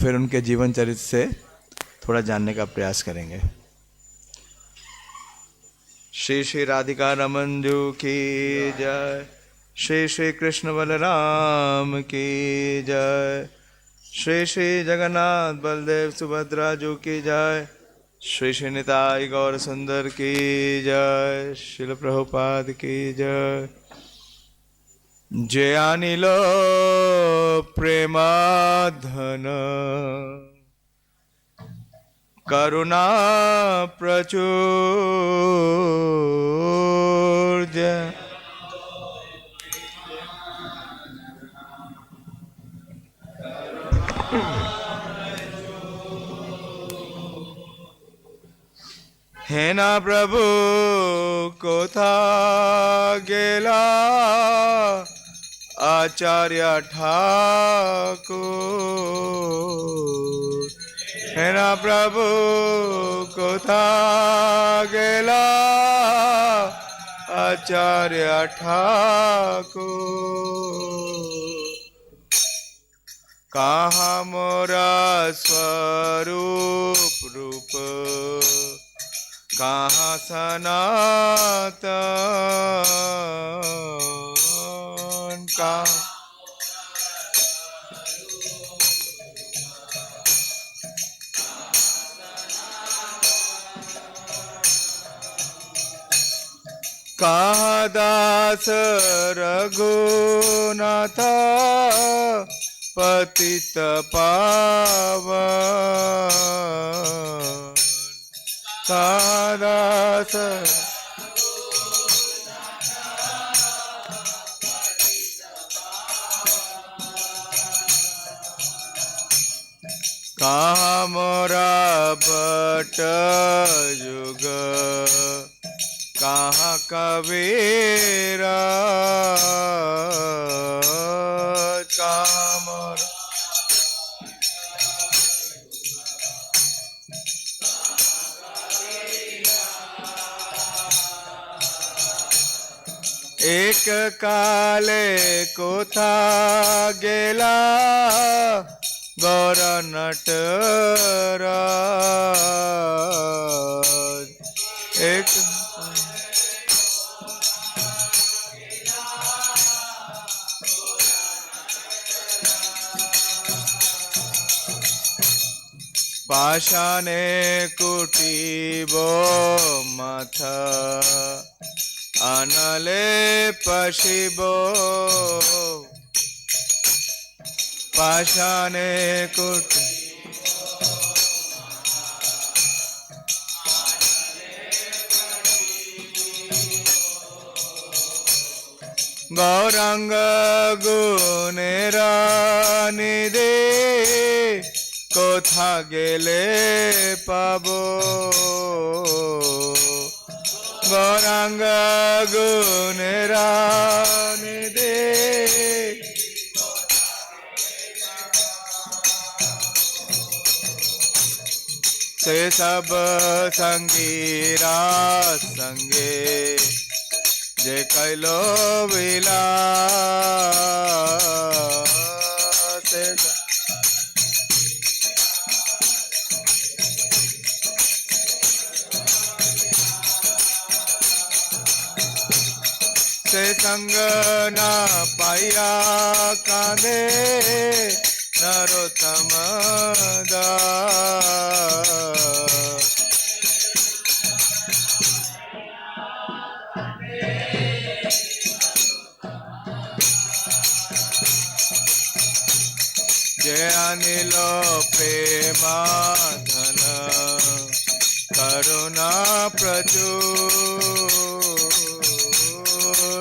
फिर उनके जीवन चरित्र से थोड़ा जानने का प्रयास करेंगे। श्री श्री राधिका रमन जू की जय, श्री श्री कृष्ण बलराम की जय, श्री श्री जगन्नाथ बलदेव सुभद्रा जू की जय, श्री श्री निताई गौर सुंदर की जय, शिल प्रभुपाद की जय। जय अनिलो प्रेमाधन करुणा प्रचुर जय। हे ना प्रभु कोथा गेला आचार्य ठाकुर, हे ना प्रभु कोथा गेला आचार्य ठाकुर। कहाँ मोरा स्वरूप रूप, कहाँ सनातन, कहाँ कहाँ दास रघुनाथ पतित पावन, कहाँ दास कहाँ मोरा बट युग, कहाँ कबीरा, कहाँ मोरा एक काले कोथा गेला गौर नटराज। एक पाषाणे कुटीबो माथा, अनले पशिबो, पाषाणे कुटी गौरांग गुणेरा निधे, कोथा गेले पाबो, गौरांग गुणेरा निधे, से सब संगीरा संगे, जे कैलो विलास, से संग न पाया कांधे नरोत्तम दास। जय अनिलो प्रेमाधन करुणा प्रचुर,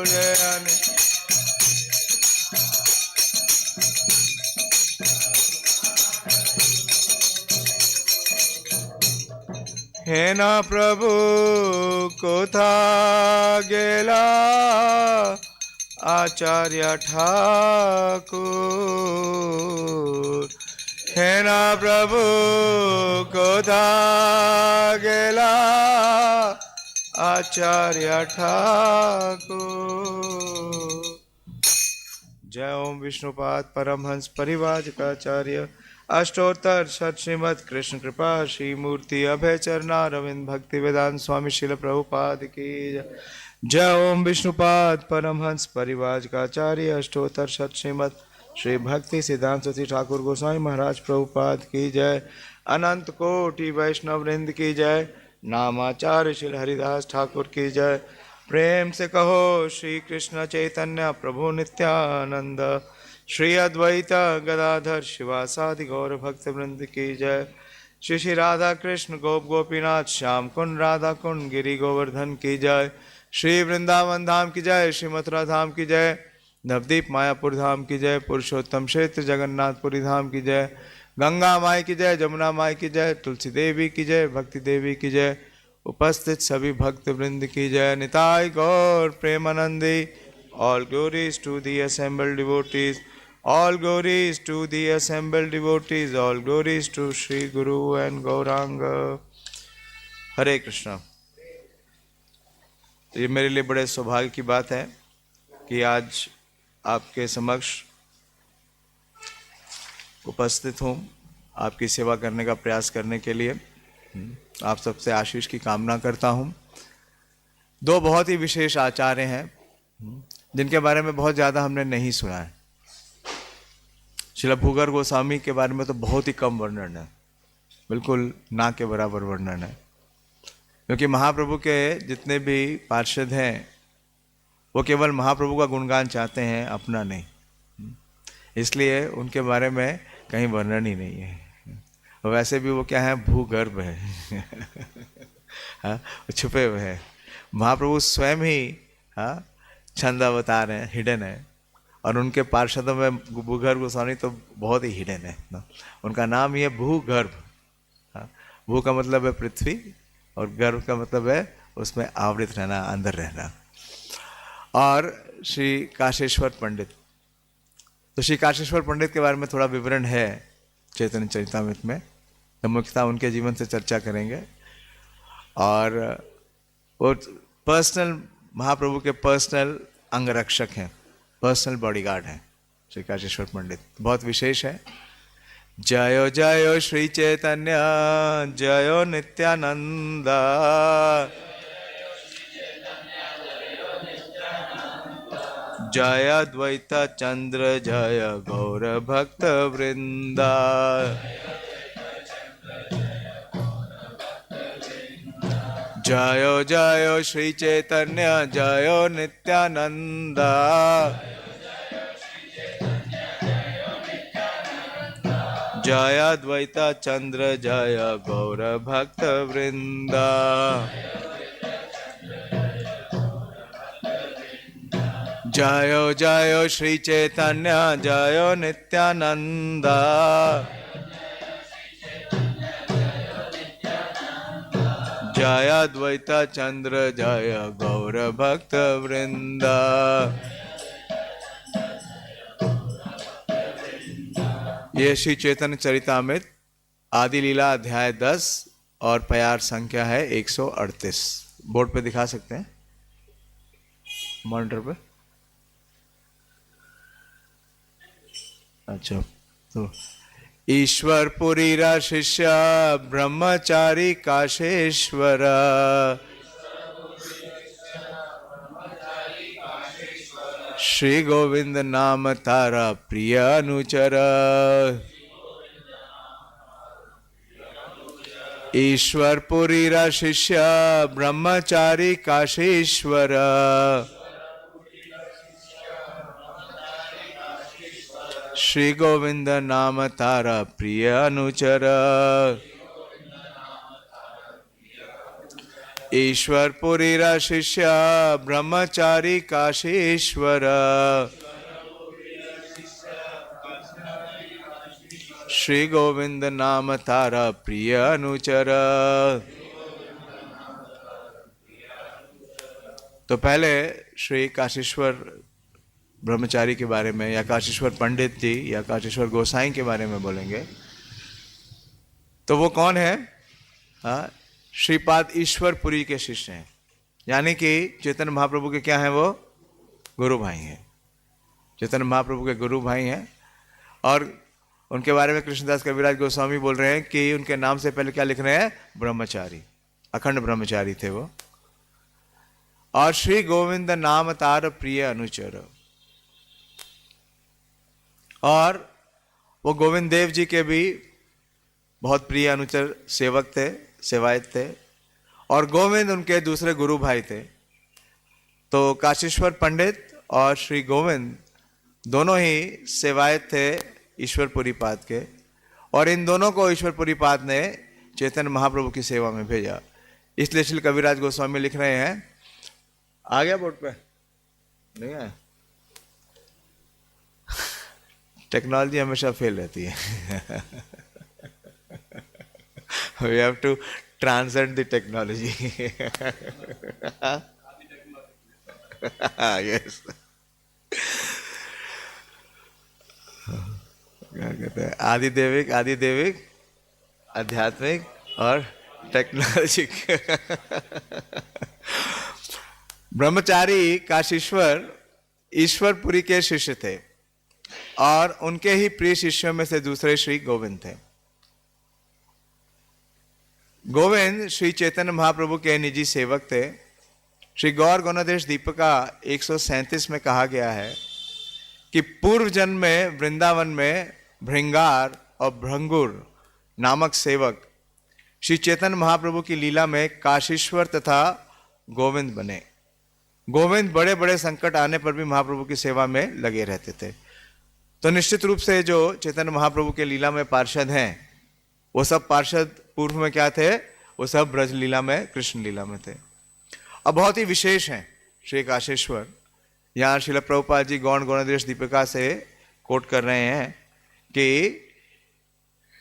जय अनिल हे ना प्रभु कोथा गेला आचार्य ठाकुर, हे ना प्रभु कोथा गेला आचार्य ठाकुर। जय ओम विष्णुपाद परमहंस परिवाजकाचार्य अष्टोत्तर शत श्रीमद कृष्ण कृपा श्री मूर्ति अभय चरणा रविंद भक्ति वेदांत स्वामी शिल प्रभुपाद की जय। जय ओम विष्णुपाद परमहंस परिवाजकाचार्य अष्टोत्तर शत श्रीमद श्री भक्ति सिद्धांत सती ठाकुर गोस्वामी महाराज प्रभुपाद की जय। अनंत कोटि वैष्णव वृंद की जय। नामाचार्य श्री हरिदास ठाकुर की जय। प्रेम से कहो श्री कृष्ण चैतन्य प्रभु नित्यानंद श्री अद्वैत गदाधर शिवासादि गौर भक्त वृंद की जय। श्री श्री राधा कृष्ण गोप गोपीनाथ श्याम कुंड राधा कुंड गिरि गोवर्धन की जय। श्री वृंदावन धाम की जय। श्री मथुरा धाम की जय। नवदीप मायापुर धाम की जय। पुरुषोत्तम क्षेत्र जगन्नाथपुरी धाम की जय। गंगा माई की जय। जमुना माई की जय। तुलसी देवी की जय। भक्ति देवी की जय। उपस्थित सभी भक्त वृंद की जय। निताय गौर Premanandi. All glories to the assembled devotees. All glories to the assembled devotees. All glories to Sri Guru and Gauranga. हरे कृष्णा। तो ये मेरे लिए बड़े सौभाग्य की बात है कि आज आपके समक्ष उपस्थित हूँ, आपकी सेवा करने का प्रयास करने के लिए। आप सबसे आशीष की कामना करता हूँ। दो बहुत ही विशेष आचार्य हैं जिनके बारे में बहुत ज़्यादा हमने नहीं सुना है। श्रील भूगर गोस्वामी के बारे में तो बहुत ही कम वर्णन है, बिल्कुल ना के बराबर वर्णन है, क्योंकि महाप्रभु के जितने भी पार्षद हैं वो केवल महाप्रभु का गुणगान चाहते हैं, अपना नहीं। इसलिए उनके बारे में कहीं वर्णन ही नहीं है। वैसे भी वो क्या है, भूगर्भ है। हाँ, छुपे हुए हैं। महाप्रभु स्वयं ही छंद अवतार है, हिडन है, और उनके पार्षदों में भूगर्भ गोस्वामी तो बहुत ही हिडन है ना। उनका नाम ही है भूगर्भ। भू का मतलब है पृथ्वी और गर्भ का मतलब है उसमें आवृत रहना, अंदर रहना। और श्री काशेश्वर पंडित, तो श्री काशेश्वर पंडित के बारे में थोड़ा विवरण है चैतन्य चरितामृत में, तो मुख्यतः उनके जीवन से चर्चा करेंगे। और वो पर्सनल महाप्रभु के पर्सनल अंगरक्षक हैं, पर्सनल बॉडीगार्ड हैं श्री काशेश्वर पंडित, बहुत विशेष है। जयो जयो श्री चैतन्य जयो नित्यानंद जय द्वैत चंद्र जय गौर भक्त वृंदा। जयो जयो श्री चैतन्य जयो नित्यानंद जय द्वैत चंद्र जय गौर भक्त वृंदा। जयो जयो श्री चैतन्य जयो नित्यानंद जय द्वैत चंद्र जय गौर भक्त वृंदा। ये श्री चैतन्य चरितामृत आदि लीला अध्याय 10 और प्यार संख्या है 138। बोर्ड पे दिखा सकते हैं, मॉनिटर पे। अच्छा, तो ईश्वर पुरीरा शिष्य ब्रह्मचारी काशेश्वर श्री गोविंद नाम तारा प्रिय अनुचर। ईश्वर पुरीरा शिष्य ब्रह्मचारी काशेश्वर श्री गोविंद नाम तारा प्रिय अनुचर। ईश्वर पुरीरा शिष्य ब्रह्मचारी काशेश्वर श्री गोविंद नाम तारा प्रिय अनुचर। तो पहले श्री काशेश्वर ब्रह्मचारी के बारे में या काशेश्वर पंडित जी या काशेश्वर गोसाई के बारे में बोलेंगे। तो वो कौन है? श्रीपाद ईश्वरपुरी के शिष्य हैं, यानी कि चैतन्य महाप्रभु के क्या हैं? वो गुरु भाई हैं, चैतन्य महाप्रभु के गुरु भाई हैं। और उनके बारे में कृष्णदास कविराज गोस्वामी बोल रहे हैं कि उनके नाम से पहले क्या लिख रहे हैं? ब्रह्मचारी, अखंड ब्रह्मचारी थे वो। और श्री गोविंद नाम तार प्रिय अनुचर, और वो गोविंद देव जी के भी बहुत प्रिय अनुचर सेवक थे, सेवायत थे। और गोविंद उनके दूसरे गुरु भाई थे। तो काशीश्वर पंडित और श्री गोविंद दोनों ही सेवायत थे ईश्वरपुरी पाद के, और इन दोनों को ईश्वरपुरी पाद ने चैतन्य महाप्रभु की सेवा में भेजा। इसलिए श्री कविराज गोस्वामी लिख रहे हैं, आ गया बोर्ड पे? नहीं आया? टेक्नोलॉजी हमेशा फेल रहती है। We have to transcend the technology. Yes. क्या कहते हैं? आदिदेविक, आध्यात्मिक और टेक्नोलॉजिक। ब्रह्मचारी काशीश्वर ईश्वरपुरी के शिष्य थे, और उनके ही प्रिय शिष्यों में से दूसरे श्री गोविंद थे। गोविंद श्री चैतन्य महाप्रभु के निजी सेवक थे। श्री गौर गौणादेश दीपिका 137 में कहा गया है कि पूर्व जन्म में वृंदावन में भृंगार और भृंगुर नामक सेवक श्री चैतन्य महाप्रभु की लीला में काशीश्वर तथा गोविंद बने। गोविंद बड़े बड़े संकट आने पर भी महाप्रभु की सेवा में लगे रहते थे। तो निश्चित रूप से जो चैतन्य महाप्रभु के लीला में पार्षद हैं, वो सब पार्षद पूर्व में क्या थे? वो सब ब्रज लीला में, कृष्ण लीला में थे। अब बहुत ही विशेष हैं श्री काशीश्वर। यहाँ श्रील प्रभुपाद जी गौण गौणादेश दीपिका से कोट कर रहे हैं कि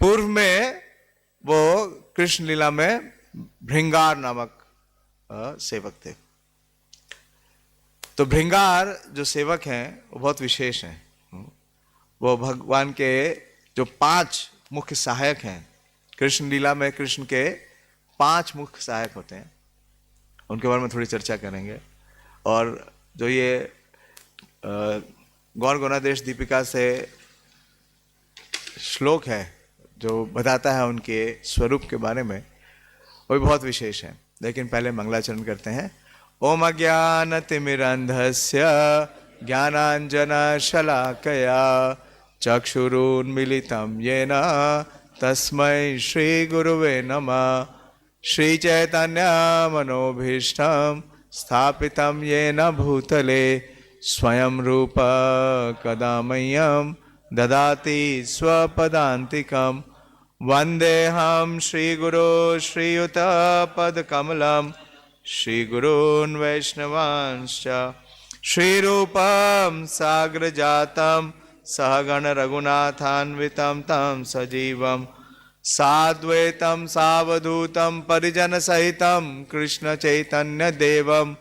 पूर्व में वो कृष्ण लीला में भृंगार नामक सेवक थे। तो भृंगार जो सेवक हैं वो बहुत विशेष हैं। वो भगवान के जो 5 मुख्य सहायक हैं, कृष्ण लीला में कृष्ण के 5 मुख्य सहायक होते हैं, उनके बारे में थोड़ी चर्चा करेंगे। और जो ये गौर गौणादेश दीपिका से श्लोक है जो बताता है उनके स्वरूप के बारे में, वो भी बहुत विशेष है। लेकिन पहले मंगलाचरण करते हैं। ओम अज्ञानतिमिरन्धस्य ज्ञानाञ्जन शलाकया चक्षुरुन्मीलितं येन तस्मै श्री गुरुवे नमः। श्री चैतन्य मनोभीष्टं स्थापितं येन भूतले स्वयं रूप कदा मह्यं ददाति स्वपदान्तिकं। वन्देऽहं श्रीगुरो श्रीयुतपदकमलं श्रीगुरून् वैष्णवांश्च श्रीरूपं साग्रजातं सहगण रघुनाथान्वितं तं सजीवं साद्वैतं सावधूतं परिजनसहितं कृष्ण चैतन्य देवं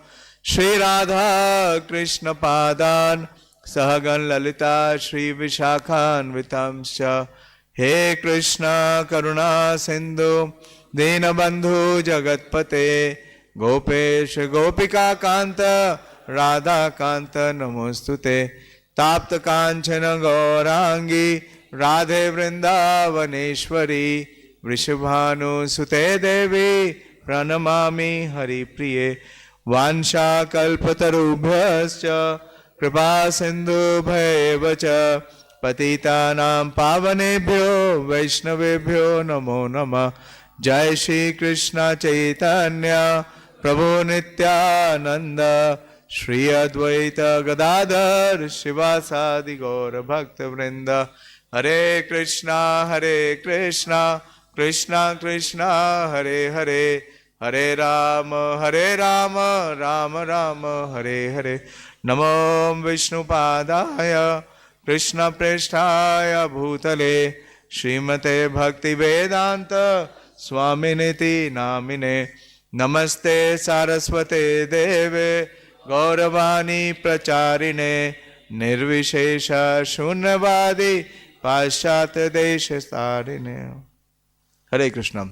श्रीराधा कृष्ण पादान् सहगण ललिता श्री विशाखान्वितं च। हे कृष्ण करुणा सिंधु दीनबंधु जगतपते गोपेश गोपिका कांत राधा कांत नमोस्तुते। ताप्त कांचन गौरांगी राधे वृंदावनेश्वरी वृषभानुसुते देवी प्रणमामि हरिप्रिये। वाञ्छाकल्पतरुभ्यश्च कृपा सिन्धुभ्येव च पतितानां पावनेभ्यो वैष्णवेभ्यो नमो नमः। जय श्री कृष्ण चैतन्य प्रभु नित्यानंद श्री अद्वैत गदाधर शिवासादि गौर भक्त वृंद। हरे कृष्णा कृष्णा कृष्णा हरे हरे, हरे राम राम राम हरे हरे। नमो विष्णुपादाय कृष्ण प्रेष्ठाय भूतले श्रीमते भक्ति वेदांत स्वामिनिति नामिने। नमस्ते सारस्वते देवे गौरवाणी प्रचारिणे निर्विशेष शून्यवादी पाश्चात्य देश तारिणे। हरे कृष्ण।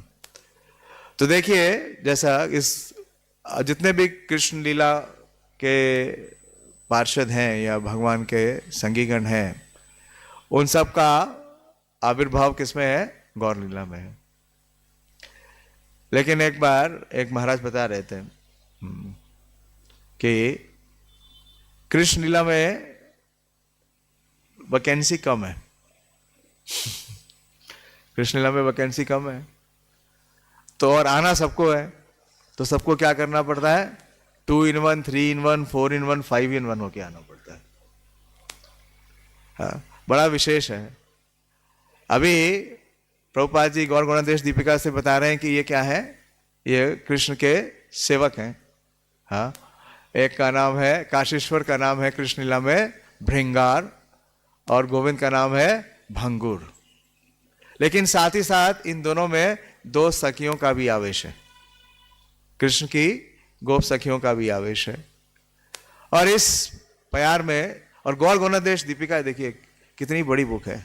तो देखिए, जैसा इस जितने भी कृष्ण लीला के पार्षद हैं या भगवान के संगीगण हैं, उन सब का आविर्भाव किसमें है? गौर लीला में है। लेकिन एक बार एक महाराज बता रहे थे कि कृष्ण लीला में वैकेंसी कम है। कृष्ण लीला में वैकेंसी कम है, तो और आना सबको है, तो सबको क्या करना पड़ता है? 2 in 1, 3 in 1, 4 in 1, 5 in 1 होके आना पड़ता है। हाँ, बड़ा विशेष है। अभी प्रभुपाद जी गौर गुणादेश दीपिका से बता रहे हैं कि ये क्या है? ये कृष्ण के सेवक हैं। हाँ, एक का नाम है काशीश्वर, का नाम है कृष्ण लीला में भृंगार, और गोविंद का नाम है भंगुर। लेकिन साथ ही साथ इन दोनों में 2 सखियों का भी आवेश है, कृष्ण की गोप सखियों का भी आवेश है। और इस प्यार में, और गौर गुणादेश दीपिका देखिए कितनी बड़ी बुक है।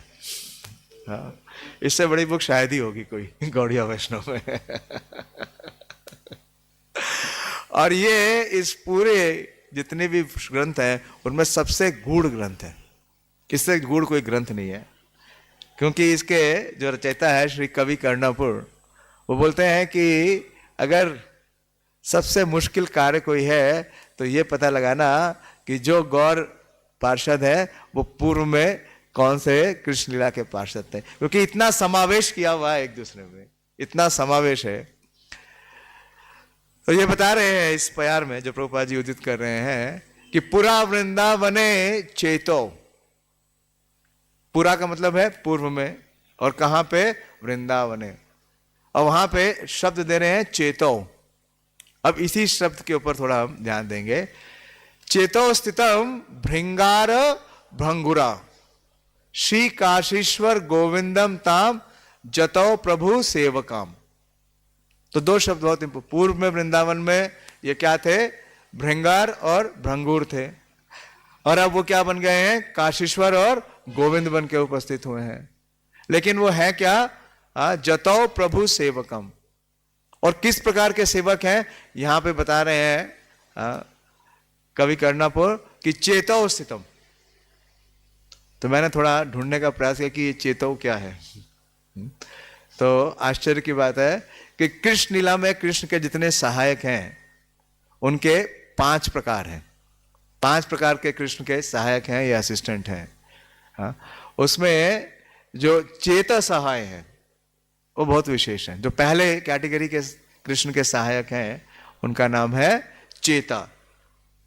हाँ, इससे बड़ी बुक शायद ही होगी कोई गौड़िया वैष्णव में। और ये इस पूरे जितने भी ग्रंथ हैं उनमें सबसे गूढ़ ग्रंथ है। इससे गूढ़ कोई ग्रंथ नहीं है, क्योंकि इसके जो रचयिता है श्री कवि कर्णापुर, वो बोलते हैं कि अगर सबसे मुश्किल कार्य कोई है तो ये पता लगाना कि जो गौर पार्षद है वो पूर्व में कौन से कृष्ण लीला के पार्षद थे, क्योंकि इतना समावेश किया हुआ है एक दूसरे में, इतना समावेश है। तो ये बता रहे हैं इस प्यार में जो प्रभुपाद जी उदित कर रहे हैं कि पुरा वृंदावने चेतो। पुरा का मतलब है पूर्व में, और कहां पे? वृंदावने। और वहां पे शब्द दे रहे हैं चेतो। अब इसी शब्द के ऊपर थोड़ा हम ध्यान देंगे। चेतो स्थितम भृंगार भंगुरा श्री काशीश्वर गोविंदम ताम जतो प्रभु सेवकाम। तो 2 शब्द बहुत इंपोर्टेंट। पूर्व में वृंदावन में ये क्या थे? भृंगार और भंगुर थे, और अब वो क्या बन गए हैं? काशीश्वर और गोविंद बन के उपस्थित हुए हैं। लेकिन वो है क्या? जतो प्रभु सेवकम। और किस प्रकार के सेवक हैं यहां पे बता रहे हैं कवि कर्णापुर कि चेतो स्थितम। तो मैंने थोड़ा ढूंढने का प्रयास किया कि ये चेतो क्या है। तो आश्चर्य की बात है कि कृष्ण लीला में कृष्ण के जितने सहायक हैं उनके 5 प्रकार हैं। 5 प्रकार के कृष्ण के सहायक हैं या असिस्टेंट हैं। हाँ, उसमें जो चेत सहाय है वो बहुत विशेष है। जो पहले कैटेगरी के कृष्ण के सहायक हैं उनका नाम है चेता।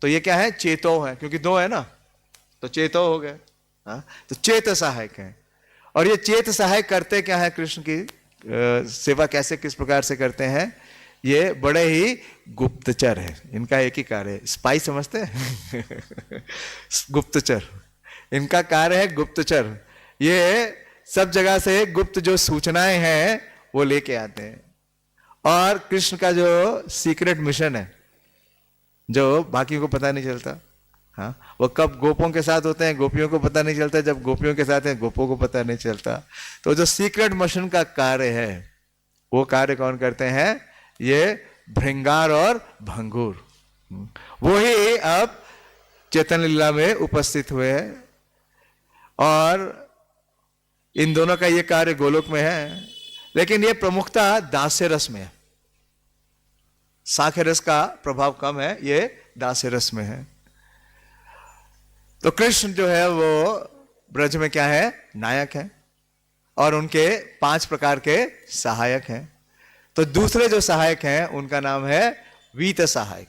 तो ये क्या है? चेतो है, क्योंकि 2 है ना, तो चेतो हो गए। हाँ, तो चेत सहायक हैं। और ये चेत सहायक करते क्या है? कृष्ण की सेवा कैसे, किस प्रकार से करते हैं? ये बड़े ही गुप्तचर है। इनका एक ही कार्य है, स्पाई समझते हैं? गुप्तचर, इनका कार्य है गुप्तचर। ये सब जगह से गुप्त जो सूचनाएं हैं वो लेके आते हैं। और कृष्ण का जो सीक्रेट मिशन है जो बाकी को पता नहीं चलता, हाँ, वो कब गोपों के साथ होते हैं गोपियों को पता नहीं चलता, जब गोपियों के साथ हैं गोपों को पता नहीं चलता। तो जो सीक्रेट मिशन का कार्य है वो कार्य कौन करते हैं? ये भृंगार और भंगुर। वो ही अब चैतन्य लीला में उपस्थित हुए हैं। और इन दोनों का ये कार्य गोलोक में है, लेकिन ये प्रमुखता दास्य रस में है। साख्य रस का प्रभाव कम है, ये दास्य रस में है। तो कृष्ण जो है वो ब्रज में क्या है? नायक है, और उनके 5 प्रकार के सहायक हैं। तो दूसरे जो सहायक हैं उनका नाम है वीत सहायक।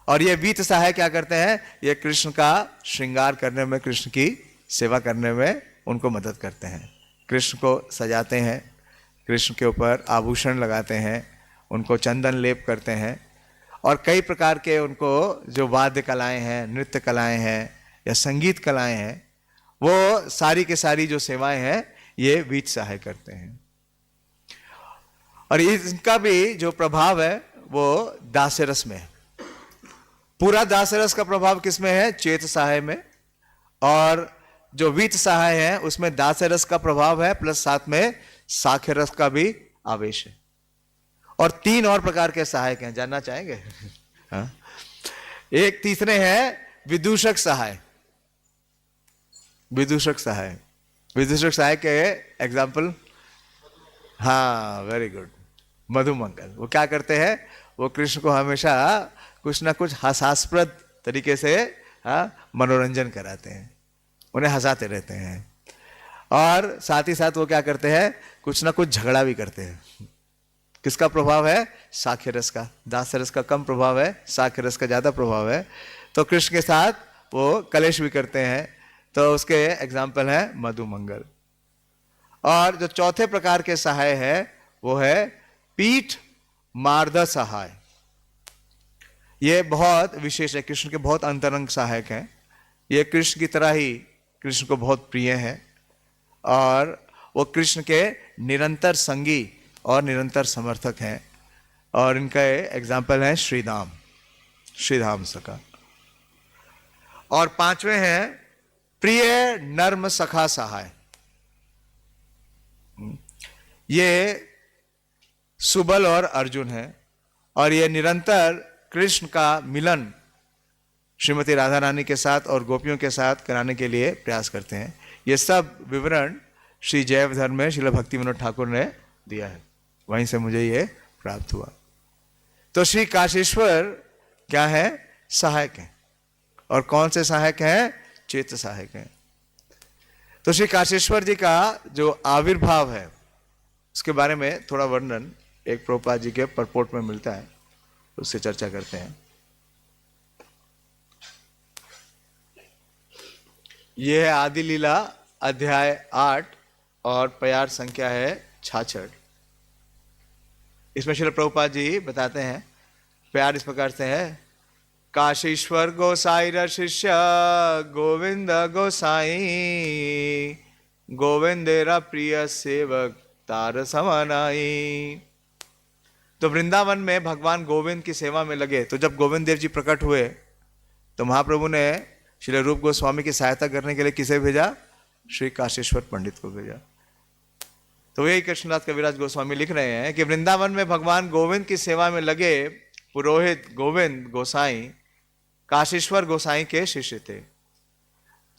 और ये वीत सहायक क्या करते हैं? ये कृष्ण का श्रृंगार करने में, कृष्ण की सेवा करने में उनको मदद करते हैं। कृष्ण को सजाते हैं, कृष्ण के ऊपर आभूषण लगाते हैं, उनको चंदन लेप करते हैं, और कई प्रकार के उनको जो वाद्य कलाएं हैं, नृत्य कलाएं हैं या संगीत कलाएं हैं, वो सारी के सारी जो सेवाएं हैं ये वीत सहाय करते हैं। और इनका भी जो प्रभाव है वो दास्य रस में है। पूरा दास्य रस का प्रभाव किसमें है? चेत सहाय में। और जो वीत सहाय है उसमें दास्य रस का प्रभाव है, प्लस साथ में साख्य रस का भी आवेश है। और 3 और प्रकार के सहायक हैं, जानना चाहेंगे? हाँ? एक तीसरे हैं विदूषक सहाय। विदूषक सहाय विधिष्ठिर सहायक के एग्जाम्पल, हाँ वेरी गुड, मधुमंगल। वो क्या करते हैं, वो कृष्ण को हमेशा कुछ ना कुछ हास्यास्पद तरीके से मनोरंजन कराते हैं, उन्हें हंसाते रहते हैं। और साथ ही साथ वो क्या करते हैं, कुछ ना कुछ झगड़ा भी करते हैं। किसका प्रभाव है, साख्य रस का। दास्य रस का कम प्रभाव है, साख्य रस का ज्यादा प्रभाव है। तो कृष्ण के साथ वो कलेश भी करते हैं। तो उसके एग्जाम्पल है मधुमंगल। और जो चौथे प्रकार के सहाय है वो है पीठ मार्द सहाय। ये बहुत विशेष है, कृष्ण के बहुत अंतरंग सहायक हैं। ये कृष्ण की तरह ही कृष्ण को बहुत प्रिय है, और वो कृष्ण के निरंतर संगी और निरंतर समर्थक हैं। और इनका एग्जाम्पल है श्रीधाम, श्रीधाम सखा। और पांचवें हैं प्रिय नर्म सखा सहाय। ये सुबल और अर्जुन है, और ये निरंतर कृष्ण का मिलन श्रीमती राधा रानी के साथ और गोपियों के साथ कराने के लिए प्रयास करते हैं। ये सब विवरण श्री जैव धर्म में श्रील भक्ति विनोद ठाकुर ने दिया है, वहीं से मुझे ये प्राप्त हुआ। तो श्री काशीश्वर क्या है, सहायक है। और कौन से सहायक हैं, चेत सहायक हैं। तो श्री काशीश्वर जी का जो आविर्भाव है उसके बारे में थोड़ा वर्णन एक प्रभुपाद जी के परपोर्ट में मिलता है, उससे चर्चा करते हैं। यह है आदि लीला अध्याय 8 और प्यार संख्या है 66। इसमें श्रील प्रभुपाद जी बताते हैं, प्यार इस प्रकार से है। काशीश्वर गोसाई शिष्य गोविंद गोसाई, गोविंदेरा प्रिय सेवक तार समानाई। तो वृंदावन में भगवान गोविंद की सेवा में लगे। तो जब गोविंद देव जी प्रकट हुए तो महाप्रभु ने श्री रूप गोस्वामी की सहायता करने के लिए किसे भेजा, श्री काशीश्वर पंडित को भेजा। तो यही कृष्णदास कविराज गोस्वामी लिख रहे हैं कि वृंदावन में भगवान गोविंद की सेवा में लगे पुरोहित गोविंद गोसाई काशीश्वर गोसाई के शिष्य थे।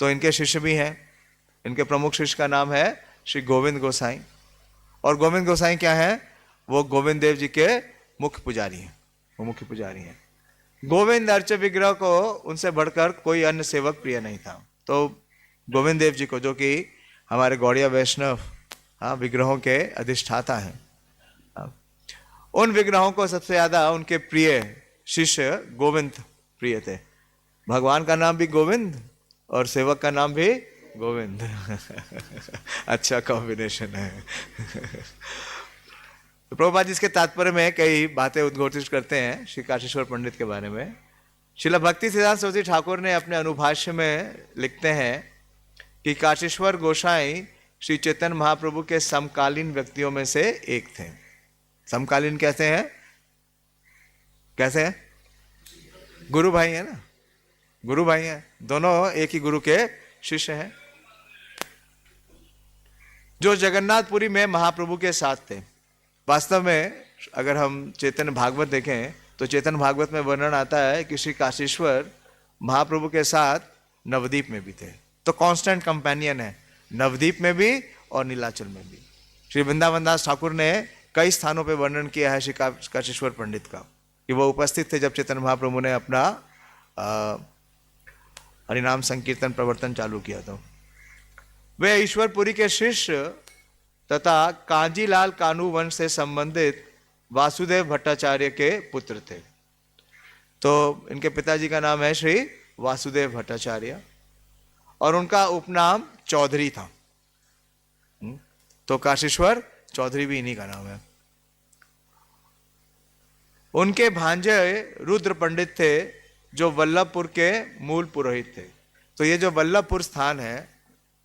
तो इनके शिष्य भी हैं। इनके प्रमुख शिष्य का नाम है श्री गोविंद गोसाई। और गोविंद गोसाई क्या है, वो गोविंद देव जी के मुख्य पुजारी हैं। वो मुख्य पुजारी हैं। गोविंद अर्च विग्रह को उनसे बढ़कर कोई अन्य सेवक प्रिय नहीं था। तो गोविंद देव जी को, जो कि हमारे गौड़िया वैष्णव विग्रहों के अधिष्ठाता हैं, उन विग्रहों को सबसे ज्यादा उनके प्रिय शिष्य गोविंद प्रिय थे। भगवान का नाम भी गोविंद और सेवक का नाम भी गोविंद। अच्छा कॉम्बिनेशन है। तो प्रभुपाद जी इसके तात्पर्य में कई बातें उद्घोषित करते हैं श्री काशीश्वर पंडित के बारे में। श्रील भक्ति सिद्धांत सरस्वती ठाकुर ने अपने अनुभाष्य में लिखते हैं कि काशीश्वर गोसाई श्री चैतन्य महाप्रभु के समकालीन व्यक्तियों में से एक थे। समकालीन कैसे हैं, कैसे हैं, गुरु भाई है ना, गुरु भाई हैं, दोनों एक ही गुरु के शिष्य हैं, जो जगन्नाथपुरी में महाप्रभु के साथ थे। वास्तव में अगर हम चैतन्य भागवत देखें तो चैतन्य भागवत में वर्णन आता है कि श्री काशीश्वर महाप्रभु के साथ नवदीप में भी थे। तो कांस्टेंट कंपेनियन है, नवदीप में भी और नीलाचल में भी। श्री वृंदावन दास ठाकुर ने कई स्थानों पे वर्णन किया है श्री काशीश्वर पंडित का, कि वो उपस्थित थे जब चैतन्य महाप्रभु ने अपना हरिनाम संकीर्तन प्रवर्तन चालू किया। तो वे ईश्वरपुरी के शिष्य तथा कांजीलाल कानू वंश से संबंधित वासुदेव भट्टाचार्य के पुत्र थे। तो इनके पिताजी का नाम है श्री वासुदेव भट्टाचार्य और उनका उपनाम चौधरी था। तो काशीश्वर चौधरी भी इन्हीं का नाम है। उनके भांजे रुद्र पंडित थे जो वल्लभपुर के मूल पुरोहित थे। तो ये जो वल्लभपुर स्थान है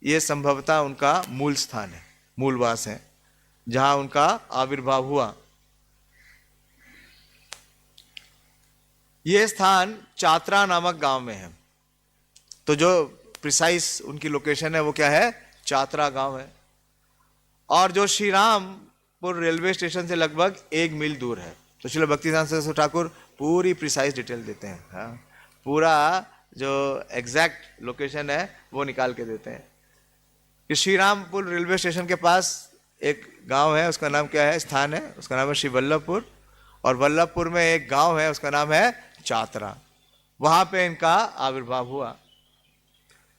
ये संभवतः उनका मूल स्थान है, मूलवास है, जहां उनका आविर्भाव हुआ। यह स्थान चात्रा नामक गांव में है। तो जो प्रिसाइज उनकी लोकेशन है वो क्या है, चात्रा गांव है। और जो श्री रामपुर रेलवे स्टेशन से लगभग 1 मील दूर है। तो श्रील भक्तिसिद्धांत सरस्वती ठाकुर पूरी प्रिसाइज डिटेल देते हैं। हाँ, पूरा जो एग्जैक्ट लोकेशन है वो निकाल के देते हैं। कि श्री रामपुर रेलवे स्टेशन के पास एक गांव है, उसका नाम क्या है, स्थान है, उसका नाम है श्री वल्लभपुर। और वल्लभपुर में एक गांव है, उसका नाम है चातरा। वहां पे इनका आविर्भाव हुआ।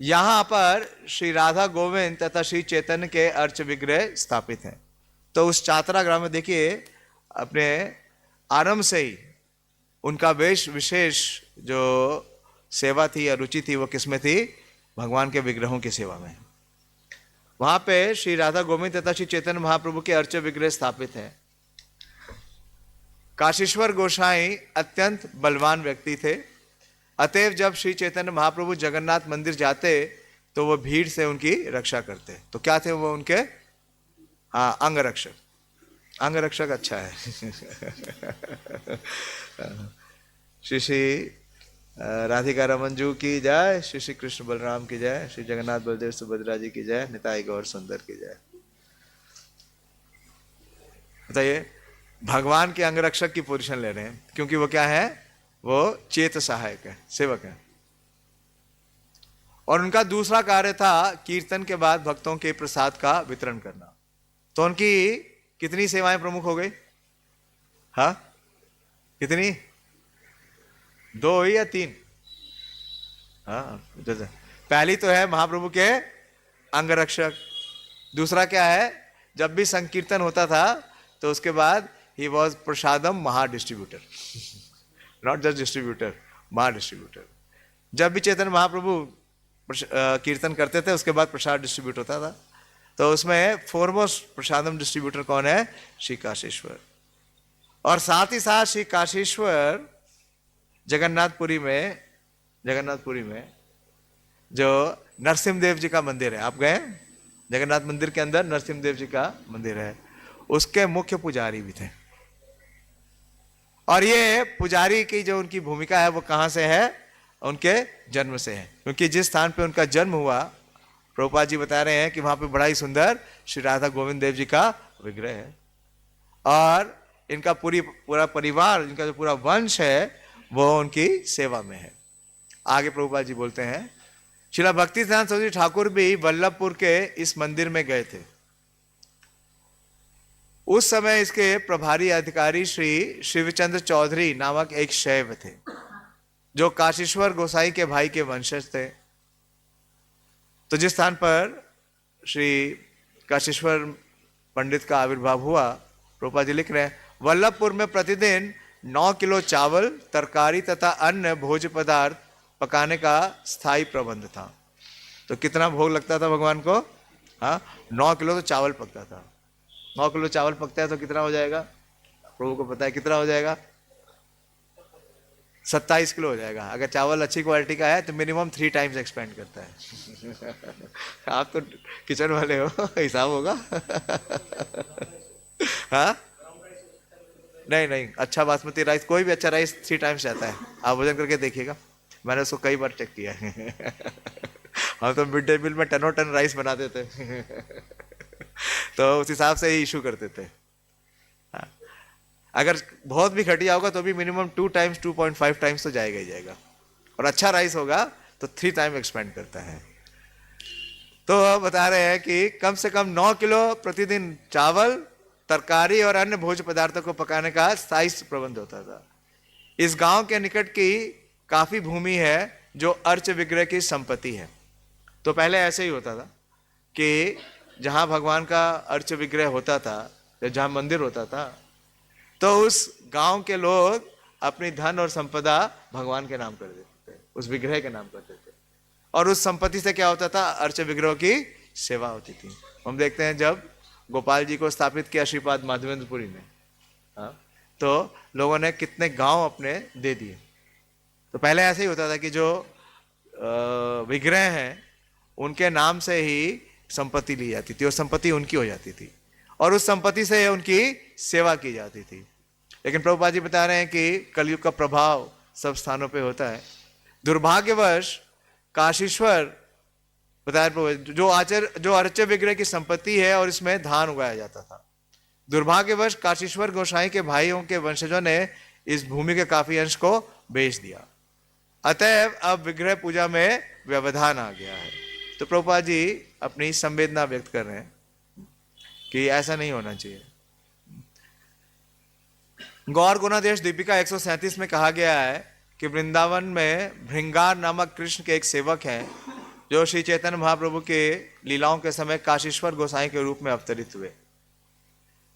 यहां पर श्री राधा गोविंद तथा श्री चैतन्य के अर्च विग्रह स्थापित हैं। तो उस चातरा ग्राम में देखिए, अपने आरंभ से ही उनका विशेष जो सेवा थी या रुचि थी, वो किसमें थी? भगवान के विग्रहों की सेवा में। वहां पे श्री राधा गोविंद तथा श्री चैतन्य महाप्रभु के अर्च विग्रह स्थापित हैं। काशीश्वर गोसाई अत्यंत बलवान व्यक्ति थे, अतएव जब श्री चैतन्य महाप्रभु जगन्नाथ मंदिर जाते तो वो भीड़ से उनकी रक्षा करते। तो क्या थे वो उनके? हाँ, अंगरक्षक। अंगरक्षक अच्छा है। श्री श्री राधिका रमन जू की जय, श्री श्री कृष्ण बलराम की जय, श्री जगन्नाथ बलदेव सुभद्रा जी की जय, निताई गौर सुंदर की जय। बताइए, भगवान के अंगरक्षक की पोजीशन ले रहे हैं, क्योंकि वो क्या है? वो चेत सहायक है, सेवक है। और उनका दूसरा कार्य था कीर्तन के बाद भक्तों के प्रसाद का वितरण करना। तो उनकी कितनी सेवाएं प्रमुख हो गई? हाँ, कितनी? 2 या 3? हाँ, पहली तो है महाप्रभु के अंगरक्षक। दूसरा क्या है? जब भी संकीर्तन होता था तो उसके बाद ही वॉज प्रसादम महा डिस्ट्रीब्यूटर, नॉट जस्ट डिस्ट्रीब्यूटर, महा डिस्ट्रीब्यूटर। जब भी चैतन्य महाप्रभु कीर्तन करते थे उसके बाद प्रसाद डिस्ट्रीब्यूट होता था। तो उसमें फॉरमोस्ट प्रसादम डिस्ट्रीब्यूटर कौन है? श्री काशीश्वर। और साथ ही साथ श्री काशीश्वर जगन्नाथपुरी में जो नरसिम्हदेव जी का मंदिर है, आप गए? जगन्नाथ मंदिर के अंदर नरसिम्हदेव जी का मंदिर है, उसके मुख्य पुजारी भी थे। और ये पुजारी की जो उनकी भूमिका है वो कहां से है? उनके जन्म से है। क्योंकि जिस स्थान पे उनका जन्म हुआ, प्रभुपाद जी बता रहे हैं कि वहां पे बड़ा ही सुंदर श्री राधा गोविंद देव जी का विग्रह है। और इनका पूरा परिवार, इनका जो पूरा वंश है वो उनकी सेवा में है। आगे प्रभुपाद जी बोलते हैं, श्रीला भक्ति सिद्धांत सरस्वती ठाकुर भी वल्लभपुर के इस मंदिर में गए थे। उस समय इसके प्रभारी अधिकारी श्री शिवचंद्र चौधरी नामक एक शैव थे, जो काशीश्वर गोसाई के भाई के वंशज थे। तो जिस स्थान पर श्री काशीश्वर पंडित का आविर्भाव हुआ, प्रभुपाद जी लिख रहे हैं, वल्लभपुर में प्रतिदिन 9 किलो चावल, तरकारी तथा अन्य भोज्य पदार्थ पकाने का स्थायी प्रबंध था। तो कितना भोग लगता था भगवान को? हाँ, 9 किलो तो चावल पकता था। 9 किलो चावल पकता है तो कितना हो जाएगा? प्रभु को पता है कितना हो जाएगा? 27 किलो हो जाएगा। अगर चावल अच्छी क्वालिटी का है तो मिनिमम 3 टाइम्स एक्सपेंड करता है। आप तो किचन वाले हो, हिसाब होगा। हाँ, नहीं, अच्छा बासमती राइस, कोई भी अच्छा राइस 3 टाइम्स जाता है। आप वजन करके देखिएगा, मैंने उसको कई बार चेक किया है। हम तो मिड डे मील में 10 टन राइस बना देते। तो उस हिसाब से ही इशू करते थे। अगर बहुत भी घटिया होगा तो भी मिनिमम 2 टाइम्स 2.5 टाइम्स तो जाएगा ही जाएगा। और अच्छा राइस होगा तो 3 टाइम एक्सपेंड करता है। तो बता रहे हैं कि कम से कम 9 किलो प्रतिदिन चावल, तरकारी और अन्य भोज्य पदार्थों को पकाने का स्थायी प्रबंध होता था। इस गांव के निकट की काफी भूमि है जो अर्च विग्रह की संपत्ति है। तो पहले ऐसे ही होता था कि जहां भगवान का अर्च विग्रह होता था, जहां मंदिर होता था, तो उस गांव के लोग अपनी धन और संपदा भगवान के नाम कर देते थे, उस विग्रह के नाम करते थे। और उस संपत्ति से क्या होता था? अर्च विग्रह की सेवा होती थी। हम देखते हैं जब गोपाल जी को स्थापित किया श्रीपाद माधवेंद्रपुरी में, तो लोगों ने कितने गांव अपने दे दिए। तो पहले ऐसे ही होता था कि जो विग्रह हैं उनके नाम से ही संपत्ति ली जाती थी और संपत्ति उनकी हो जाती थी और उस संपत्ति से उनकी सेवा की जाती थी। लेकिन प्रभुपाद जी बता रहे हैं कि कलयुग का प्रभाव सब स्थानों पे होता है। दुर्भाग्यवश काशीश्वर बताया जो अर्च विग्रह की संपत्ति है और इसमें धान उगाया जाता था। दुर्भाग्यवश काशीश्वर गोसाई के भाइयों के वंशजों ने इस भूमि के काफी अंश को बेच दिया। अतएव अब विग्रह पूजा में व्यवधान आ गया है। तो प्रभुपाद जी अपनी संवेदना व्यक्त कर रहे हैं कि ऐसा नहीं होना चाहिए। गौर गुणादेश दीपिका 137 में कहा गया है कि वृंदावन में भृंगार नामक कृष्ण के एक सेवक हैं जो श्री चैतन्य महाप्रभु के लीलाओं के समय काशीश्वर गोसाई के रूप में अवतरित हुए।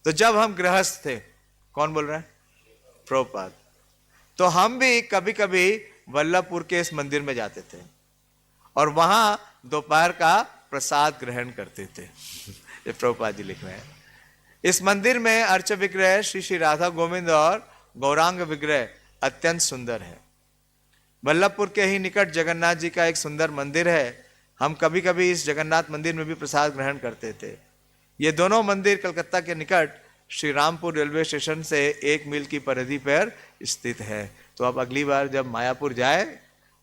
तो जब हम गृहस्थ थे, कौन बोल रहा है? प्रभुपाद। तो हम भी कभी कभी वल्लभपुर के इस मंदिर में जाते थे और वहां दोपहर का प्रसाद ग्रहण करते थे। ये प्रभुपाद जी लिख रहे हैं। इस मंदिर में अर्च विग्रह श्री श्री राधा गोविंद और गौरांग विग्रह अत्यंत सुंदर है। वल्लभपुर के ही निकट जगन्नाथ जी का एक सुंदर मंदिर है। हम कभी कभी इस जगन्नाथ मंदिर में भी प्रसाद ग्रहण करते थे। ये दोनों मंदिर कलकत्ता के निकट श्री रामपुर रेलवे स्टेशन से 1 मील की परिधि पर स्थित है। तो आप अगली बार जब मायापुर जाए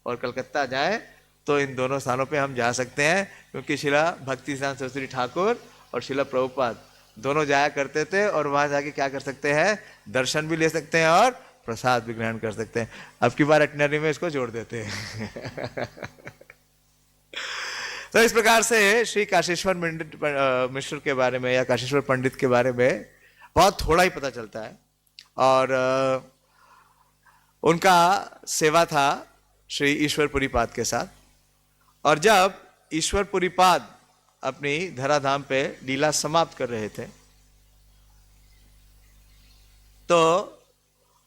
और कलकत्ता जाए तो इन दोनों स्थानों पे हम जा सकते हैं, क्योंकि शिला भक्ति सिद्धांत सरस्वती ठाकुर और शिला प्रभुपाद दोनों जाया करते थे और वहां जाके क्या कर सकते हैं? दर्शन भी ले सकते हैं और प्रसाद भी ग्रहण कर सकते हैं। अब की बार इटिनरी में इसको जोड़ देते हैं। तो इस प्रकार से श्री काशीश्वर मिश्र के बारे में या काशीश्वर पंडित के बारे में बहुत थोड़ा ही पता चलता है। और उनका सेवा था श्री ईश्वरपुरी पाद के साथ। और जब ईश्वरपुरी पाद अपनी धराधाम पे लीला समाप्त कर रहे थे तो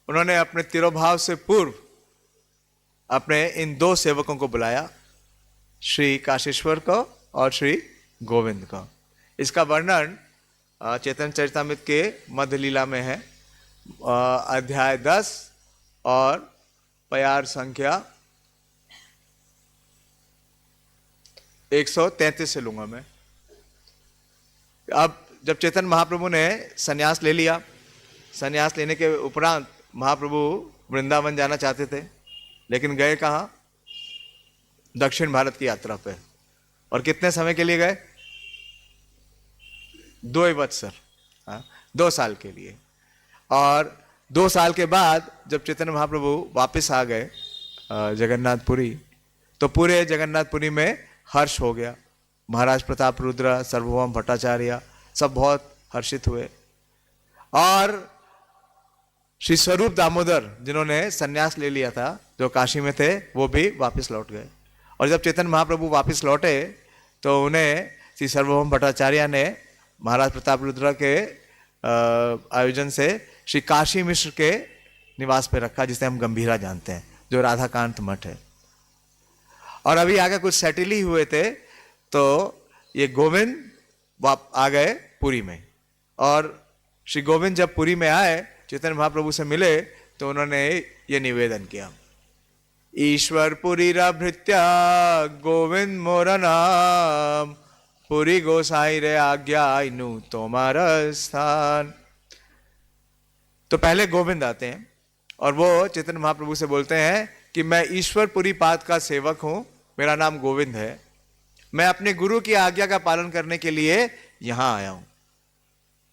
उन्होंने अपने तिरोभाव से पूर्व अपने इन 2 सेवकों को बुलाया, श्री काशीश्वर को और श्री गोविंद को। इसका वर्णन चैतन्य चरितामृत के मध्य लीला में है, अध्याय 10 और प्यार संख्या 133 से लूंगा मैं। अब जब चैतन्य महाप्रभु ने संन्यास ले लिया, संन्यास लेने के उपरांत महाप्रभु वृंदावन जाना चाहते थे, लेकिन गए कहाँ? दक्षिण भारत की यात्रा पे। और कितने समय के लिए गए? 2 वत्सर, 2 साल के लिए। और 2 साल के बाद जब चैतन्य महाप्रभु वापस आ गए जगन्नाथपुरी, तो पूरे जगन्नाथपुरी में हर्ष हो गया। महाराज प्रताप रुद्र, सर्वभौम भट्टाचार्य सब बहुत हर्षित हुए। और श्री स्वरूप दामोदर जिन्होंने सन्यास ले लिया था, जो काशी में थे, वो भी वापस लौट गए। और जब चैतन्य महाप्रभु वापस लौटे तो उन्हें श्री सर्वभौम भट्टाचार्य ने महाराज प्रताप रुद्र के आयोजन से श्री काशी मिश्र के निवास पे रखा, जिसे हम गंभीरा जानते हैं, जो राधाकांत मठ है। और अभी आगे कुछ सेटल ही हुए थे तो ये गोविंद आ गए पुरी में। और श्री गोविंद जब पुरी में आए, चैतन्य महाप्रभु से मिले, तो उन्होंने ये निवेदन किया, ईश्वर पुरी भृत्या गोविंद मोर नाम, पुरी गोसाई रे आज्ञा आइनु तुम्हारा स्थान। तो पहले गोविंद आते हैं और वो चैतन्य महाप्रभु से बोलते हैं कि मैं ईश्वरपुरी पाद का सेवक हूं, मेरा नाम गोविंद है, मैं अपने गुरु की आज्ञा का पालन करने के लिए यहां आया हूं।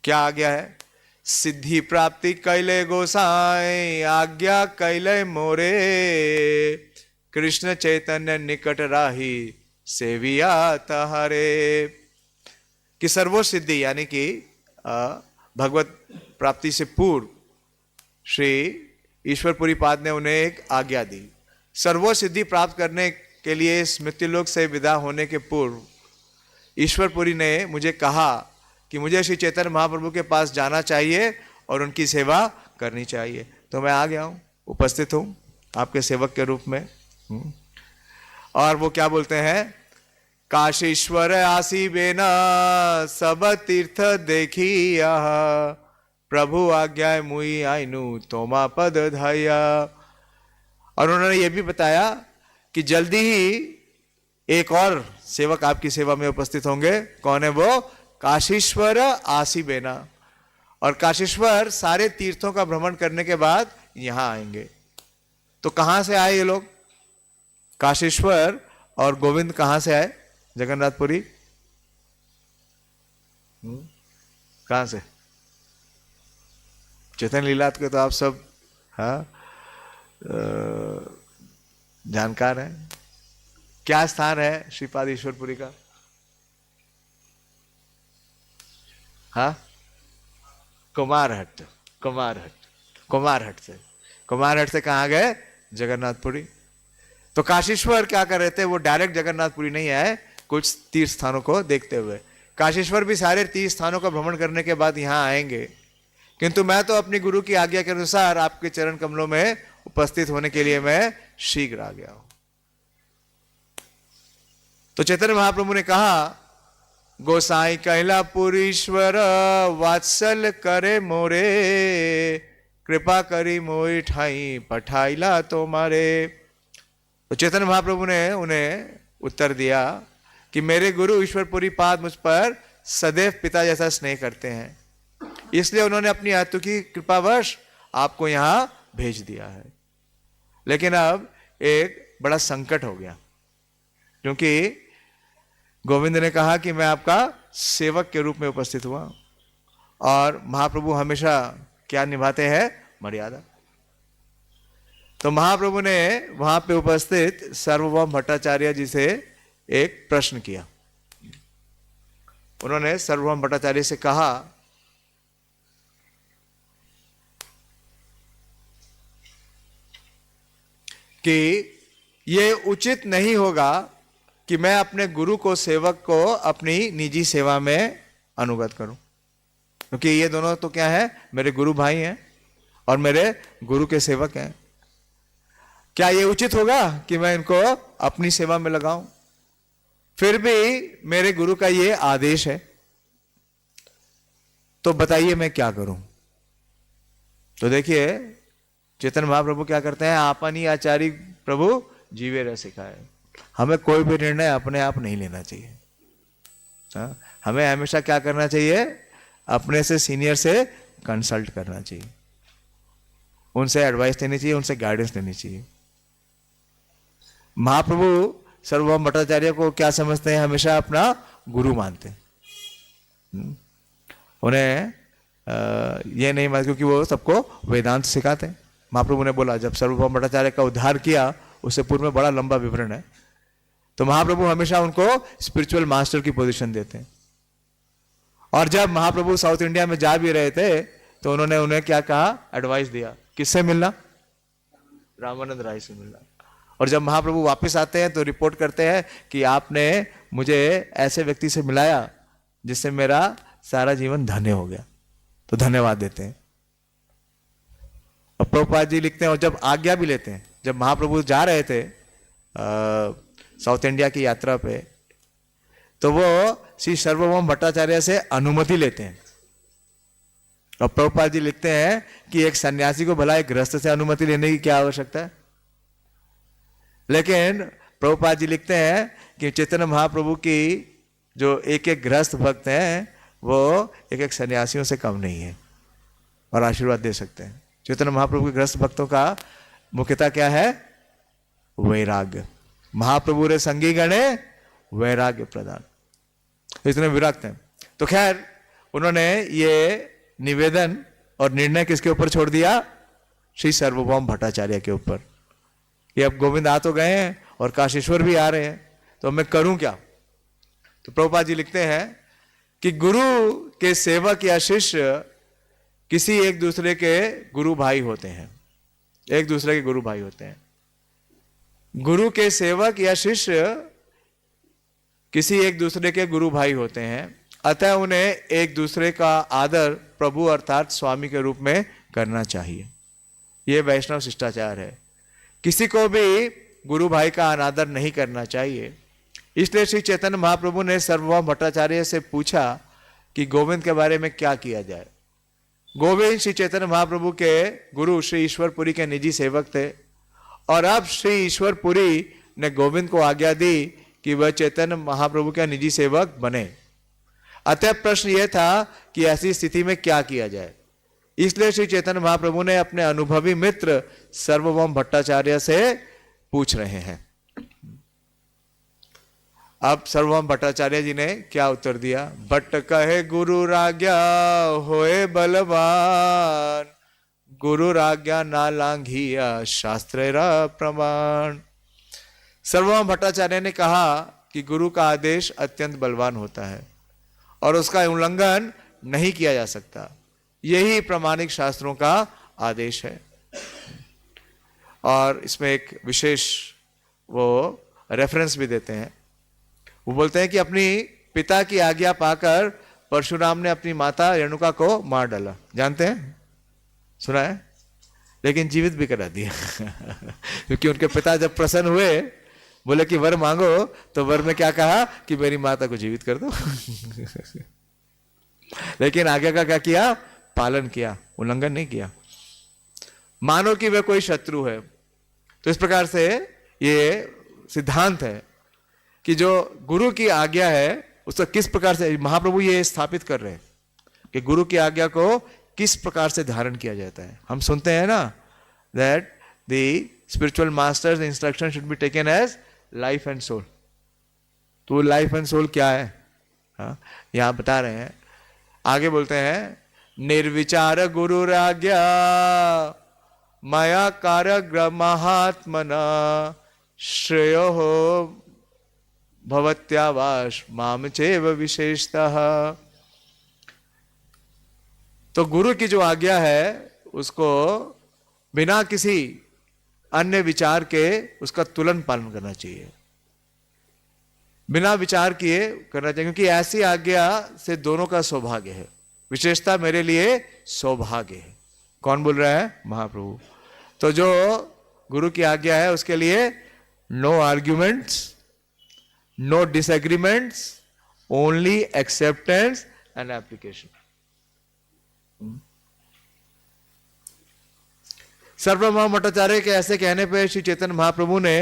क्या आज्ञा है? सिद्धि प्राप्ति कैले गोसाई, आज्ञा कैले मोरे, कृष्ण चैतन्य निकट राही सेविया तहारे। कि सर्वोच्च सिद्धि यानी कि भगवत प्राप्ति से पूर्व श्री ईश्वरपुरी पाद ने उन्हें एक आज्ञा दी। सर्वोच्च सिद्धि प्राप्त करने के लिए इस मृत्युलोक से विदा होने के पूर्व ईश्वरपुरी ने मुझे कहा कि मुझे श्री चैतन्य महाप्रभु के पास जाना चाहिए और उनकी सेवा करनी चाहिए। तो मैं आ गया हूँ, उपस्थित हूँ आपके सेवक के रूप में। और वो क्या बोलते हैं? काशीश्वर आसी बेना सब तीर्थ देखी प्रभु आज्ञा मुई आइनु तोमा पद धाया। और उन्होंने ये भी बताया कि जल्दी ही एक और सेवक आपकी सेवा में उपस्थित होंगे। कौन है वो? काशीश्वर आसी बेना। और काशीश्वर सारे तीर्थों का भ्रमण करने के बाद यहां आएंगे। तो कहां से आए ये लोग? काशीश्वर और गोविंद कहां से आए? जगन्नाथपुरी। कहां से? चैतन्य लीलात के तो आप सब जानकार हैं। क्या स्थान है श्रीपाद ईश्वरपुरी का? हाँ, कुमारहट्ट। कुमारहट्ट से कहाँ गए? जगन्नाथपुरी। तो काशीश्वर क्या कर रहे थे? वो डायरेक्ट जगन्नाथपुरी नहीं आए, कुछ तीर्थ स्थानों को देखते हुए। काशीश्वर भी सारे तीर्थ स्थानों का भ्रमण करने के बाद यहाँ आएंगे, किंतु मैं तो अपनी गुरु की आज्ञा के अनुसार आपके चरण कमलों में उपस्थित होने के लिए मैं शीघ्र आ गया हूं। तो चैतन्य महाप्रभु ने कहा, गोसाई कहला पुरीश्वर वात्सल करे मोरे, कृपा करी मोई ठाई पठाइला तो मारे। तो चैतन्य महाप्रभु ने उन्हें उत्तर दिया कि मेरे गुरु ईश्वरपुरी पाद मुझ पर सदैव पिता जैसा स्नेह करते हैं, इसलिए उन्होंने अपनी आत्मा की कृपावश आपको यहां भेज दिया है। लेकिन अब एक बड़ा संकट हो गया, क्योंकि गोविंद ने कहा कि मैं आपका सेवक के रूप में उपस्थित हुआ, और महाप्रभु हमेशा क्या निभाते हैं? मर्यादा। तो महाप्रभु ने वहां पे उपस्थित सर्वभौम भट्टाचार्य जी से एक प्रश्न किया। उन्होंने सर्वभौम भट्टाचार्य से कहा कि ये उचित नहीं होगा कि मैं अपने गुरु को, सेवक को अपनी निजी सेवा में अनुगत करूं, क्योंकि ये दोनों तो क्या है? मेरे गुरु भाई हैं और मेरे गुरु के सेवक हैं। क्या ये उचित होगा कि मैं इनको अपनी सेवा में लगाऊं? फिर भी मेरे गुरु का ये आदेश है, तो बताइए मैं क्या करूं? तो देखिए चैतन्य महाप्रभु क्या करते हैं? आपनी आचार्य प्रभु जीवे रह सिखाए। हमें कोई भी निर्णय अपने आप नहीं लेना चाहिए। हाँ? हमें हमेशा क्या करना चाहिए? अपने से सीनियर से कंसल्ट करना चाहिए, उनसे एडवाइस लेनी चाहिए, उनसे गाइडेंस लेनी चाहिए। महाप्रभु सर्वभौम भट्टाचार्य को क्या समझते हैं? हमेशा अपना गुरु मानते हैं। उन्हें ये नहीं मानते, क्योंकि वो सबको वेदांत सिखाते हैं। महाप्रभु ने बोला, जब सर्वभौम भट्टाचार्य का उद्धार किया, उससे पूर्व में बड़ा लंबा विवरण है, तो महाप्रभु हमेशा उनको स्पिरिचुअल मास्टर की पोजीशन देते हैं। और जब महाप्रभु साउथ इंडिया में जा भी रहे थे, तो उन्होंने उन्हें क्या कहा? एडवाइस दिया, किससे मिलना? रामानंद राय से मिलना। और जब महाप्रभु वापस आते हैं तो रिपोर्ट करते हैं कि आपने मुझे ऐसे व्यक्ति से मिलाया जिससे मेरा सारा जीवन धन्य हो गया, तो धन्यवाद देते हैं। और प्रभुपाद जी लिखते हैं, और जब आज्ञा भी लेते हैं, जब महाप्रभु जा रहे थे साउथ इंडिया की यात्रा पे, तो वो श्री सर्वभौम भट्टाचार्य से अनुमति लेते हैं। और प्रभुपाद जी लिखते हैं कि एक सन्यासी को भला एक गृहस्थ से अनुमति लेने की क्या आवश्यकता है? लेकिन प्रभुपाद जी लिखते हैं कि चैतन्य महाप्रभु की जो एक एक गृहस्थ भक्त हैं, वो एक एक सन्यासियों से कम नहीं है, और आशीर्वाद दे सकते हैं। चैतन्य महाप्रभु के गृहस्थ भक्तों का मुख्यता क्या है? वैराग्य। महाप्रभु रे संगी गणे वैराग्य प्रदान, इतने विरक्त हैं। तो खैर उन्होंने ये निवेदन और निर्णय किसके ऊपर छोड़ दिया? श्री सर्वभौम भट्टाचार्य के ऊपर। कि अब गोविंद आ तो गए हैं और काशीश्वर भी आ रहे हैं, तो मैं करूं क्या? तो प्रभुपाद जी लिखते हैं कि गुरु के सेवक या शिष्य किसी एक दूसरे के गुरु भाई होते हैं, एक दूसरे के गुरु भाई होते हैं। गुरु के सेवक या शिष्य किसी एक दूसरे के गुरु भाई होते हैं, अतः उन्हें एक दूसरे का आदर प्रभु अर्थात स्वामी के रूप में करना चाहिए। यह वैष्णव शिष्टाचार है। किसी को भी गुरु भाई का अनादर नहीं करना चाहिए। इसलिए श्री चैतन्य महाप्रभु ने सर्वभौम भट्टाचार्य से पूछा कि गोविंद के बारे में क्या किया जाए। गोविंद श्री चैतन्य महाप्रभु के गुरु श्री ईश्वरपुरी के निजी सेवक थे, और अब श्री ईश्वरपुरी ने गोविंद को आज्ञा दी कि वह चैतन्य महाप्रभु का निजी सेवक बने। अतः प्रश्न यह था कि ऐसी स्थिति में क्या किया जाए। इसलिए श्री चैतन्य महाप्रभु ने अपने अनुभवी मित्र सर्वभौम भट्टाचार्य से पूछ रहे हैं। अब सर्वभौम भट्टाचार्य जी ने क्या उत्तर दिया? भट्ट कहे गुरु राज्ञा होए बलवान, गुरु राज्ञा ना लांघिया शास्त्र प्रमाण। सर्वभौम भट्टाचार्य ने कहा कि गुरु का आदेश अत्यंत बलवान होता है और उसका उल्लंघन नहीं किया जा सकता। यही प्रामाणिक शास्त्रों का आदेश है। और इसमें एक विशेष वो रेफरेंस भी देते हैं। वो बोलते हैं कि अपनी पिता की आज्ञा पाकर परशुराम ने अपनी माता रेणुका को मार डाला। जानते हैं, सुना है? लेकिन जीवित भी करा दिया क्योंकि उनके पिता जब प्रसन्न हुए, बोले कि वर मांगो, तो वर में क्या कहा कि मेरी माता को जीवित कर दो लेकिन आज्ञा का क्या किया? पालन किया, उल्लंघन नहीं किया। मानो कि वह कोई शत्रु है। तो इस प्रकार से ये सिद्धांत है कि जो गुरु की आज्ञा है उसको किस प्रकार से महाप्रभु ये स्थापित कर रहे हैं कि गुरु की आज्ञा को किस प्रकार से धारण किया जाता है। हम सुनते हैं ना that the spiritual masters instruction should be taken as life and soul. तो लाइफ एंड सोल क्या है? हाँ, यहां बता रहे हैं। आगे बोलते हैं, निर्विचार गुरुराज्ञा माया कारग्र महात्मना श्रेयो भवत्यावाश माम चैव विशेषतः। तो गुरु की जो आज्ञा है उसको बिना किसी अन्य विचार के उसका तुरंत पालन करना चाहिए, बिना विचार किए करना चाहिए, क्योंकि ऐसी आज्ञा से दोनों का सौभाग्य है। विशेषता मेरे लिए सौभाग्य है। कौन बोल रहा है? महाप्रभु। तो जो गुरु की आज्ञा है उसके लिए no arguments, no disagreements, only acceptance and application. Sarvabhauma Bhattacharya के ऐसे कहने पर श्री चैतन्य महाप्रभु ने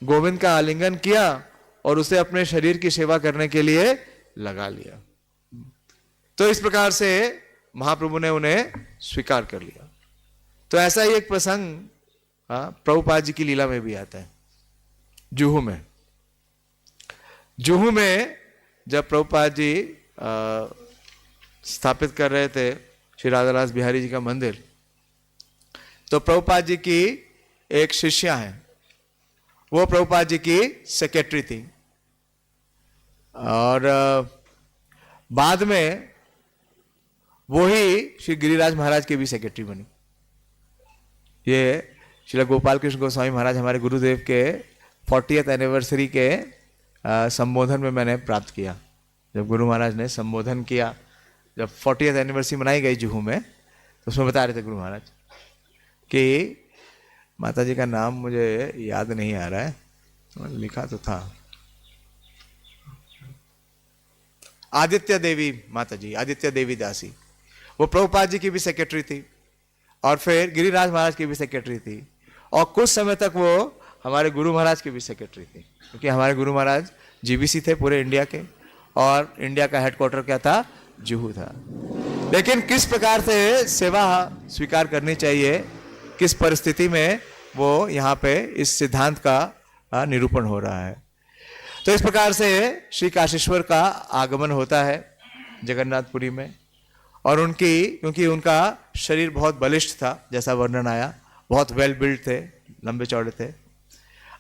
गोविंद का आलिंगन किया और उसे अपने शरीर की सेवा करने के लिए लगा लिया। तो इस प्रकार से महाप्रभु ने उन्हें स्वीकार कर लिया। तो ऐसा ही एक प्रसंग प्रभुपाद जी की लीला में भी आता है। जुहू में जब प्रभुपाद जी स्थापित कर रहे थे श्री राधादास बिहारी जी का मंदिर, तो प्रभुपाद जी की एक शिष्या है, वो प्रभुपाद जी की सेक्रेटरी थी और बाद में वो ही श्री गिरिराज महाराज के भी सेक्रेटरी बनी। ये श्री गोपाल कृष्ण गोस्वामी महाराज हमारे गुरुदेव के 40th एनिवर्सरी के संबोधन में मैंने प्राप्त किया। जब गुरु महाराज ने संबोधन किया, जब 40th एनिवर्सरी मनाई गई जुहू में, तो उसमें बता रहे थे गुरु महाराज कि माता जी का नाम मुझे याद नहीं आ रहा है, लिखा तो था, आदित्य देवी माता जी, आदित्य देवी दासी, वो प्रभुपाद जी की भी सेक्रेटरी थी और फिर गिरिराज महाराज की भी सेक्रेटरी थी और कुछ समय तक वो हमारे गुरु महाराज की भी सेक्रेटरी थी, क्योंकि हमारे गुरु महाराज जीबीसी थे पूरे इंडिया के और इंडिया का हेडक्वार्टर क्या था? जुहू था। लेकिन किस प्रकार से सेवा स्वीकार करनी चाहिए, किस परिस्थिति में, वो यहाँ पे इस सिद्धांत का निरूपण हो रहा है। तो इस प्रकार से श्री काशीश्वर का आगमन होता है जगन्नाथपुरी में और क्योंकि उनका शरीर बहुत बलिष्ठ था, जैसा वर्णन आया, बहुत वेल बिल्ड थे, लंबे चौड़े थे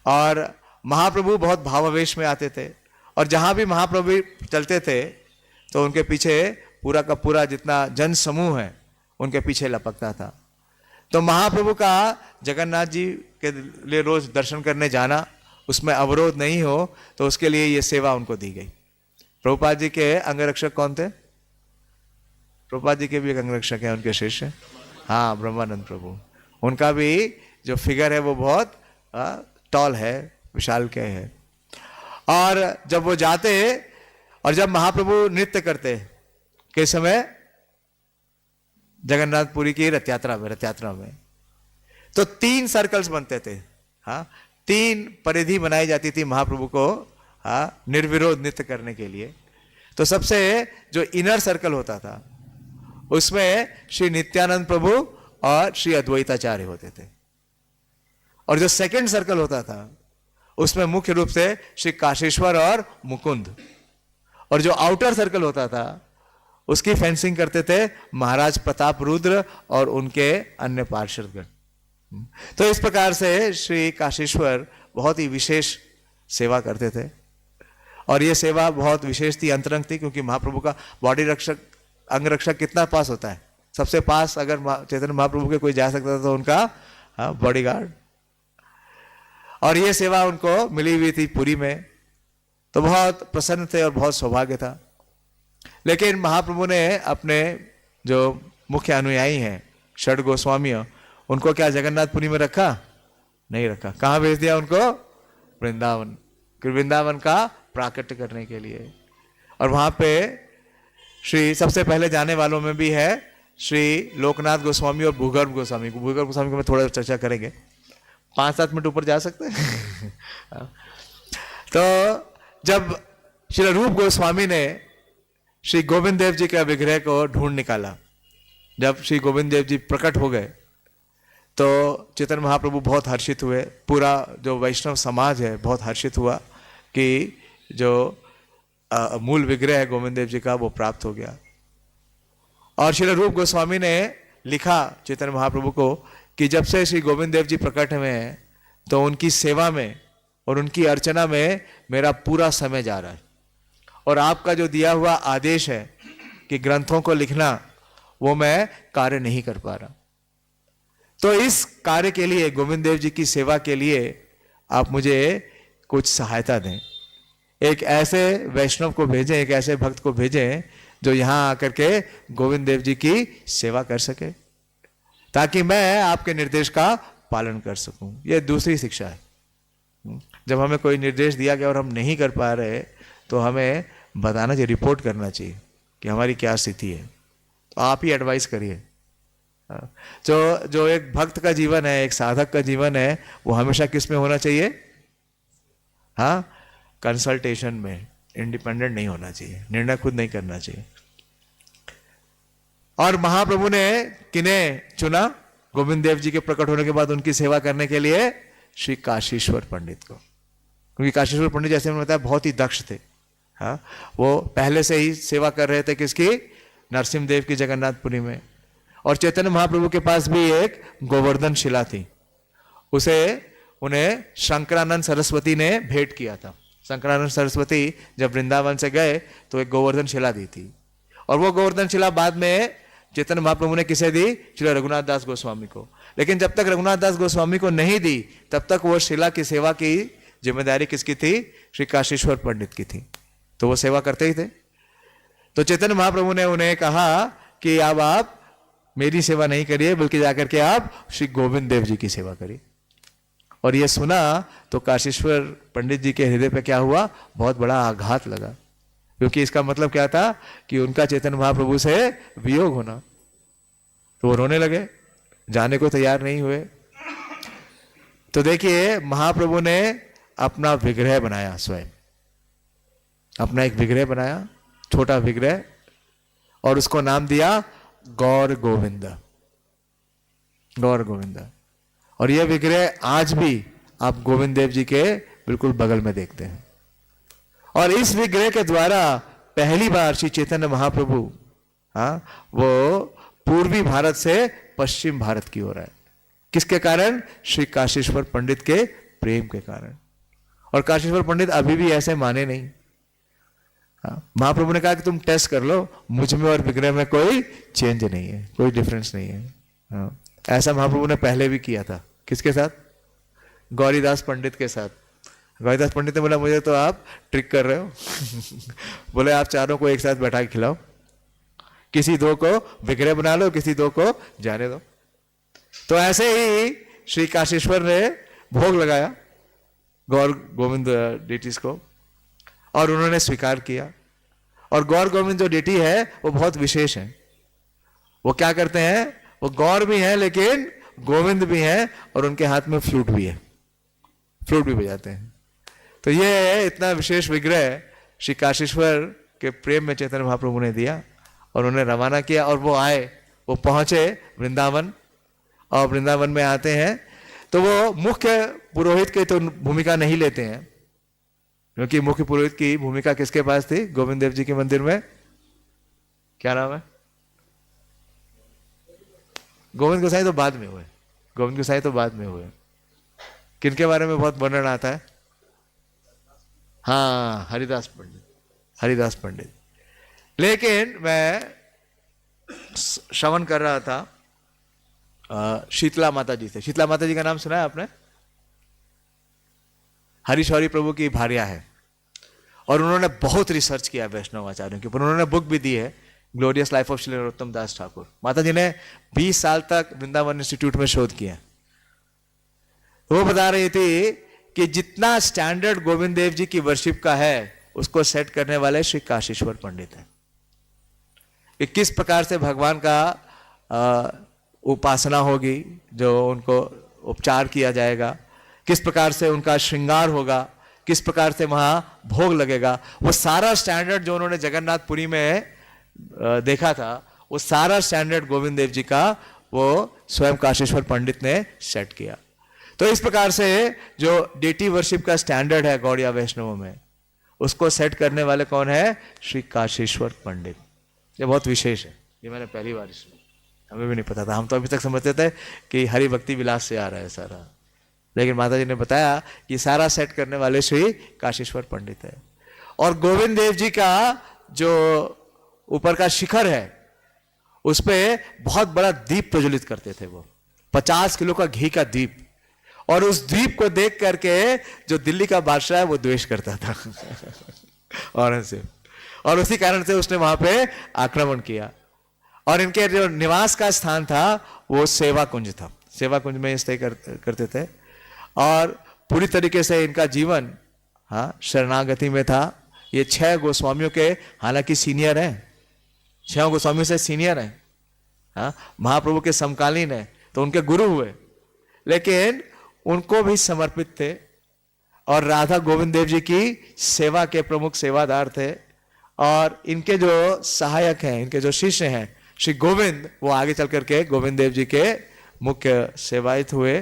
और महाप्रभु बहुत भावावेश में आते थे और जहाँ भी महाप्रभु चलते थे तो उनके पीछे पूरा का पूरा जितना जन समूह है उनके पीछे लपकता था। तो महाप्रभु का जगन्नाथ जी के लिए रोज दर्शन करने जाना, उसमें अवरोध नहीं हो, तो उसके लिए ये सेवा उनको दी गई। प्रभुपाद जी के अंगरक्षक कौन थे? प्रभुपाद जी के भी एक अंगरक्षक है, उनके शिष्य, हाँ, ब्रह्मानंद प्रभु। उनका भी जो फिगर है वो बहुत टॉल है, विशाल के है। और जब वो जाते और जब महाप्रभु नृत्य करते किस समय? जगन्नाथपुरी की रथ यात्रा में तो 3 सर्कल्स बनते थे। हाँ, 3 परिधि बनाई जाती थी महाप्रभु को निर्विरोध नृत्य करने के लिए। तो सबसे जो इनर सर्कल होता था उसमें श्री नित्यानंद प्रभु और श्री अद्वैताचार्य होते थे और जो सेकंड सर्कल होता था उसमें मुख्य रूप से श्री काशीश्वर और मुकुंद, और जो आउटर सर्कल होता था उसकी फेंसिंग करते थे महाराज प्रताप रुद्र और उनके अन्य पार्षदगण। तो इस प्रकार से श्री काशीश्वर बहुत ही विशेष सेवा करते थे। और ये सेवा बहुत विशेष थी, अंतरंग थी, क्योंकि महाप्रभु का बॉडी रक्षक, अंग रक्षक कितना पास होता है? सबसे पास अगर चैतन्य महाप्रभु के कोई जा सकता था तो उनका बॉडीगार्ड। और ये सेवा उनको मिली हुई थी पुरी में, तो बहुत प्रसन्न थे और बहुत सौभाग्य था। लेकिन महाप्रभु ने अपने जो मुख्य अनुयायी हैं षड गोस्वामी, उनको क्या जगन्नाथपुरी में रखा? नहीं रखा। कहाँ भेज दिया उनको? वृंदावन, वृंदावन का प्राकट्य करने के लिए। और वहां पे श्री सबसे पहले जाने वालों में भी है श्री लोकनाथ गोस्वामी और भूगर्भ गोस्वामी। भूगर्भ गोस्वामी को मैं थोड़ा चर्चा करेंगे, 5-7 मिनट ऊपर जा सकते हैं। तो जब श्री रूप गोस्वामी ने श्री गोविंद देव जी का विग्रह को ढूंढ निकाला, जब श्री गोविंद देव जी प्रकट हो गए तो चैतन्य महाप्रभु बहुत हर्षित हुए, पूरा जो वैष्णव समाज है बहुत हर्षित हुआ कि जो मूल विग्रह है गोविंद देव जी का वो प्राप्त हो गया। और श्री रूप गोस्वामी ने लिखा चैतन्य महाप्रभु को कि जब से श्री गोविंद देव जी प्रकट हुए हैं तो उनकी सेवा में और उनकी अर्चना में मेरा पूरा समय जा रहा है, और आपका जो दिया हुआ आदेश है कि ग्रंथों को लिखना, वो मैं कार्य नहीं कर पा रहा। तो इस कार्य के लिए, गोविंद देव जी की सेवा के लिए आप मुझे कुछ सहायता दें, एक ऐसे वैष्णव को भेजें, एक ऐसे भक्त को भेजें जो यहाँ आकर के गोविंद देव जी की सेवा कर सके, ताकि मैं आपके निर्देश का पालन कर सकूं। यह दूसरी शिक्षा है। जब हमें कोई निर्देश दिया गया और हम नहीं कर पा रहे तो हमें बताना चाहिए, रिपोर्ट करना चाहिए कि हमारी क्या स्थिति है। तो आप ही एडवाइस करिए। जो एक भक्त का जीवन है, एक साधक का जीवन है, वो हमेशा किस में होना चाहिए? हाँ, कंसल्टेशन में। इंडिपेंडेंट नहीं होना चाहिए, निर्णय खुद नहीं करना चाहिए। और महाप्रभु ने किन्हें चुना गोविंद देव जी के प्रकट होने के बाद उनकी सेवा करने के लिए? श्री काशीश्वर पंडित को। क्योंकि काशीश्वर पंडित, जैसे मैंने बताया, बहुत ही दक्ष थे। हाँ, वो पहले से ही सेवा कर रहे थे किसकी? नरसिंहदेव की जगन्नाथपुरी में। और चैतन्य महाप्रभु के पास भी एक गोवर्धन शिला थी, उसे उन्हें शंकरानंद सरस्वती ने भेंट किया था। शंकरानंद सरस्वती जब वृंदावन से गए तो एक गोवर्धन शिला दी थी, और वो गोवर्धन शिला बाद में चैतन्य महाप्रभु ने किसे दी? श्री रघुनाथ दास गोस्वामी को। लेकिन जब तक रघुनाथ दास गोस्वामी को नहीं दी तब तक वो शिला की सेवा की जिम्मेदारी किसकी थी? श्री काशीश्वर पंडित की थी। तो वो सेवा करते ही थे। तो चैतन्य महाप्रभु ने उन्हें कहा कि अब आप मेरी सेवा नहीं करिए, बल्कि जाकर के आप श्री गोविंद देव जी की सेवा करिए। और ये सुना तो काशीश्वर पंडित जी के हृदय पे क्या हुआ? बहुत बड़ा आघात लगा, क्योंकि इसका मतलब क्या था कि उनका चैतन्य महाप्रभु से वियोग होना। तो वो रोने लगे, जाने को तैयार नहीं हुए। तो देखिए, महाप्रभु ने अपना विग्रह बनाया, स्वयं अपना एक विग्रह बनाया, छोटा विग्रह, और उसको नाम दिया गौर गोविंद। गौर गोविंद। और यह विग्रह आज भी आप गोविंद देव जी के बिल्कुल बगल में देखते हैं। और इस विग्रह के द्वारा पहली बार श्री चैतन्य महाप्रभु, वो पूर्वी भारत से पश्चिम भारत की ओर आए। किसके कारण? श्री काशीश्वर पंडित के प्रेम के कारण। और काशीश्वर पंडित अभी भी ऐसे माने नहीं। महाप्रभु ने कहा कि तुम टेस्ट कर लो, मुझ में और विग्रह में कोई चेंज नहीं है, कोई डिफरेंस नहीं है। ऐसा महाप्रभु ने पहले भी किया था। किसके साथ? गौरीदास पंडित के साथ। गौरीदास पंडित ने बोला, मुझे तो आप ट्रिक कर रहे हो। बोले, आप चारों को एक साथ बैठा के खिलाओ, किसी दो को विग्रह बना लो, किसी दो को जाने दो। तो ऐसे ही श्री काशीश्वर ने भोग लगाया गौर गोविंद डेटीज को, और उन्होंने स्वीकार किया। और गौर गोविंद जो डेटी है वो बहुत विशेष है। वो क्या करते हैं? वो गौर भी है लेकिन गोविंद भी है, और उनके हाथ में फ्लूट भी है, फ्लूट भी बजाते हैं। तो ये इतना विशेष विग्रह श्री काशीश्वर के प्रेम में चैतन्य महाप्रभु ने दिया, और उन्हें रवाना किया। और वो आए, वो पहुंचे वृंदावन, और वृंदावन में आते हैं तो वो मुख्य पुरोहित की तो भूमिका नहीं लेते हैं, क्योंकि मुख्य पुरोहित की भूमिका किसके पास थी? गोविंद देव जी के मंदिर में। क्या नाम है? गोविंद गोसाई तो बाद में हुए, गोविंद गोसाई तो बाद में हुए। किनके बारे में बहुत वर्णन आता है? हाँ, हरिदास पंडित, हरिदास पंडित। लेकिन मैं श्रवण कर रहा था शीतला माता जी से। शीतला माता जी का नाम सुना है आपने? हरीशौरी प्रभु की भार्या है, और उन्होंने बहुत रिसर्च किया वैष्णव आचार्यों के ऊपर। उन्होंने बुक भी दी है, glorious life of Shri Narottam Das Thakur. माता जी ने 20 साल तक वृंदावन इंस्टीट्यूट में शोध किया। वो बता रही थी कि जितना स्टैंडर्ड गोविंद देव जी की वर्शिप का है, उसको सेट करने वाले श्री काशीश्वर पंडित हैं। कि किस प्रकार से भगवान का उपासना होगी, जो उनको उपचार किया जाएगा, किस प्रकार से उनका श्रृंगार होगा, किस प्रकार से वहां भोग लगेगा, वो सारा स्टैंडर्ड जो उन्होंने जगन्नाथपुरी में देखा था, वो सारा स्टैंडर्ड गोविंद देव जी का वो स्वयं काशीश्वर पंडित ने सेट किया। तो इस प्रकार से जो डेटी वर्शिप का स्टैंडर्ड है गौड़िया वैष्णवों में, उसको सेट करने वाले कौन है? श्री काशीश्वर पंडित। ये बहुत विशेष है, ये मैंने पहली बार सुना, हमें भी नहीं पता था। हम तो अभी तक समझते थे कि हरि भक्ति विलास से आ रहा है सारा, लेकिन माता जी ने बताया कि सारा सेट करने वाले श्री काशीश्वर पंडित है। और गोविंद देव जी का जो ऊपर का शिखर है, उस पे बहुत बड़ा दीप प्रज्वलित करते थे वो, 50 किलो का घी का दीप। और उस दीप को देख करके जो दिल्ली का बादशाह है वो द्वेष करता था औरंगजेब, और उसी कारण से उसने वहां पे आक्रमण किया। और इनके जो निवास का स्थान था वो सेवा कुंज था, सेवा कुंज में स्टे करते थे। और पूरी तरीके से इनका जीवन शरणागति में था। ये 6 गोस्वामियों के हालांकि सीनियर हैं, 6 गोस्वामियों से सीनियर हैं, महाप्रभु के समकालीन है, तो उनके गुरु हुए, लेकिन उनको भी समर्पित थे। और राधा गोविंद देव जी की सेवा के प्रमुख सेवादार थे। और इनके जो सहायक हैं, इनके जो शिष्य हैं श्री गोविंद, वो आगे चल करके गोविंद देव जी के मुख्य सेवायत हुए।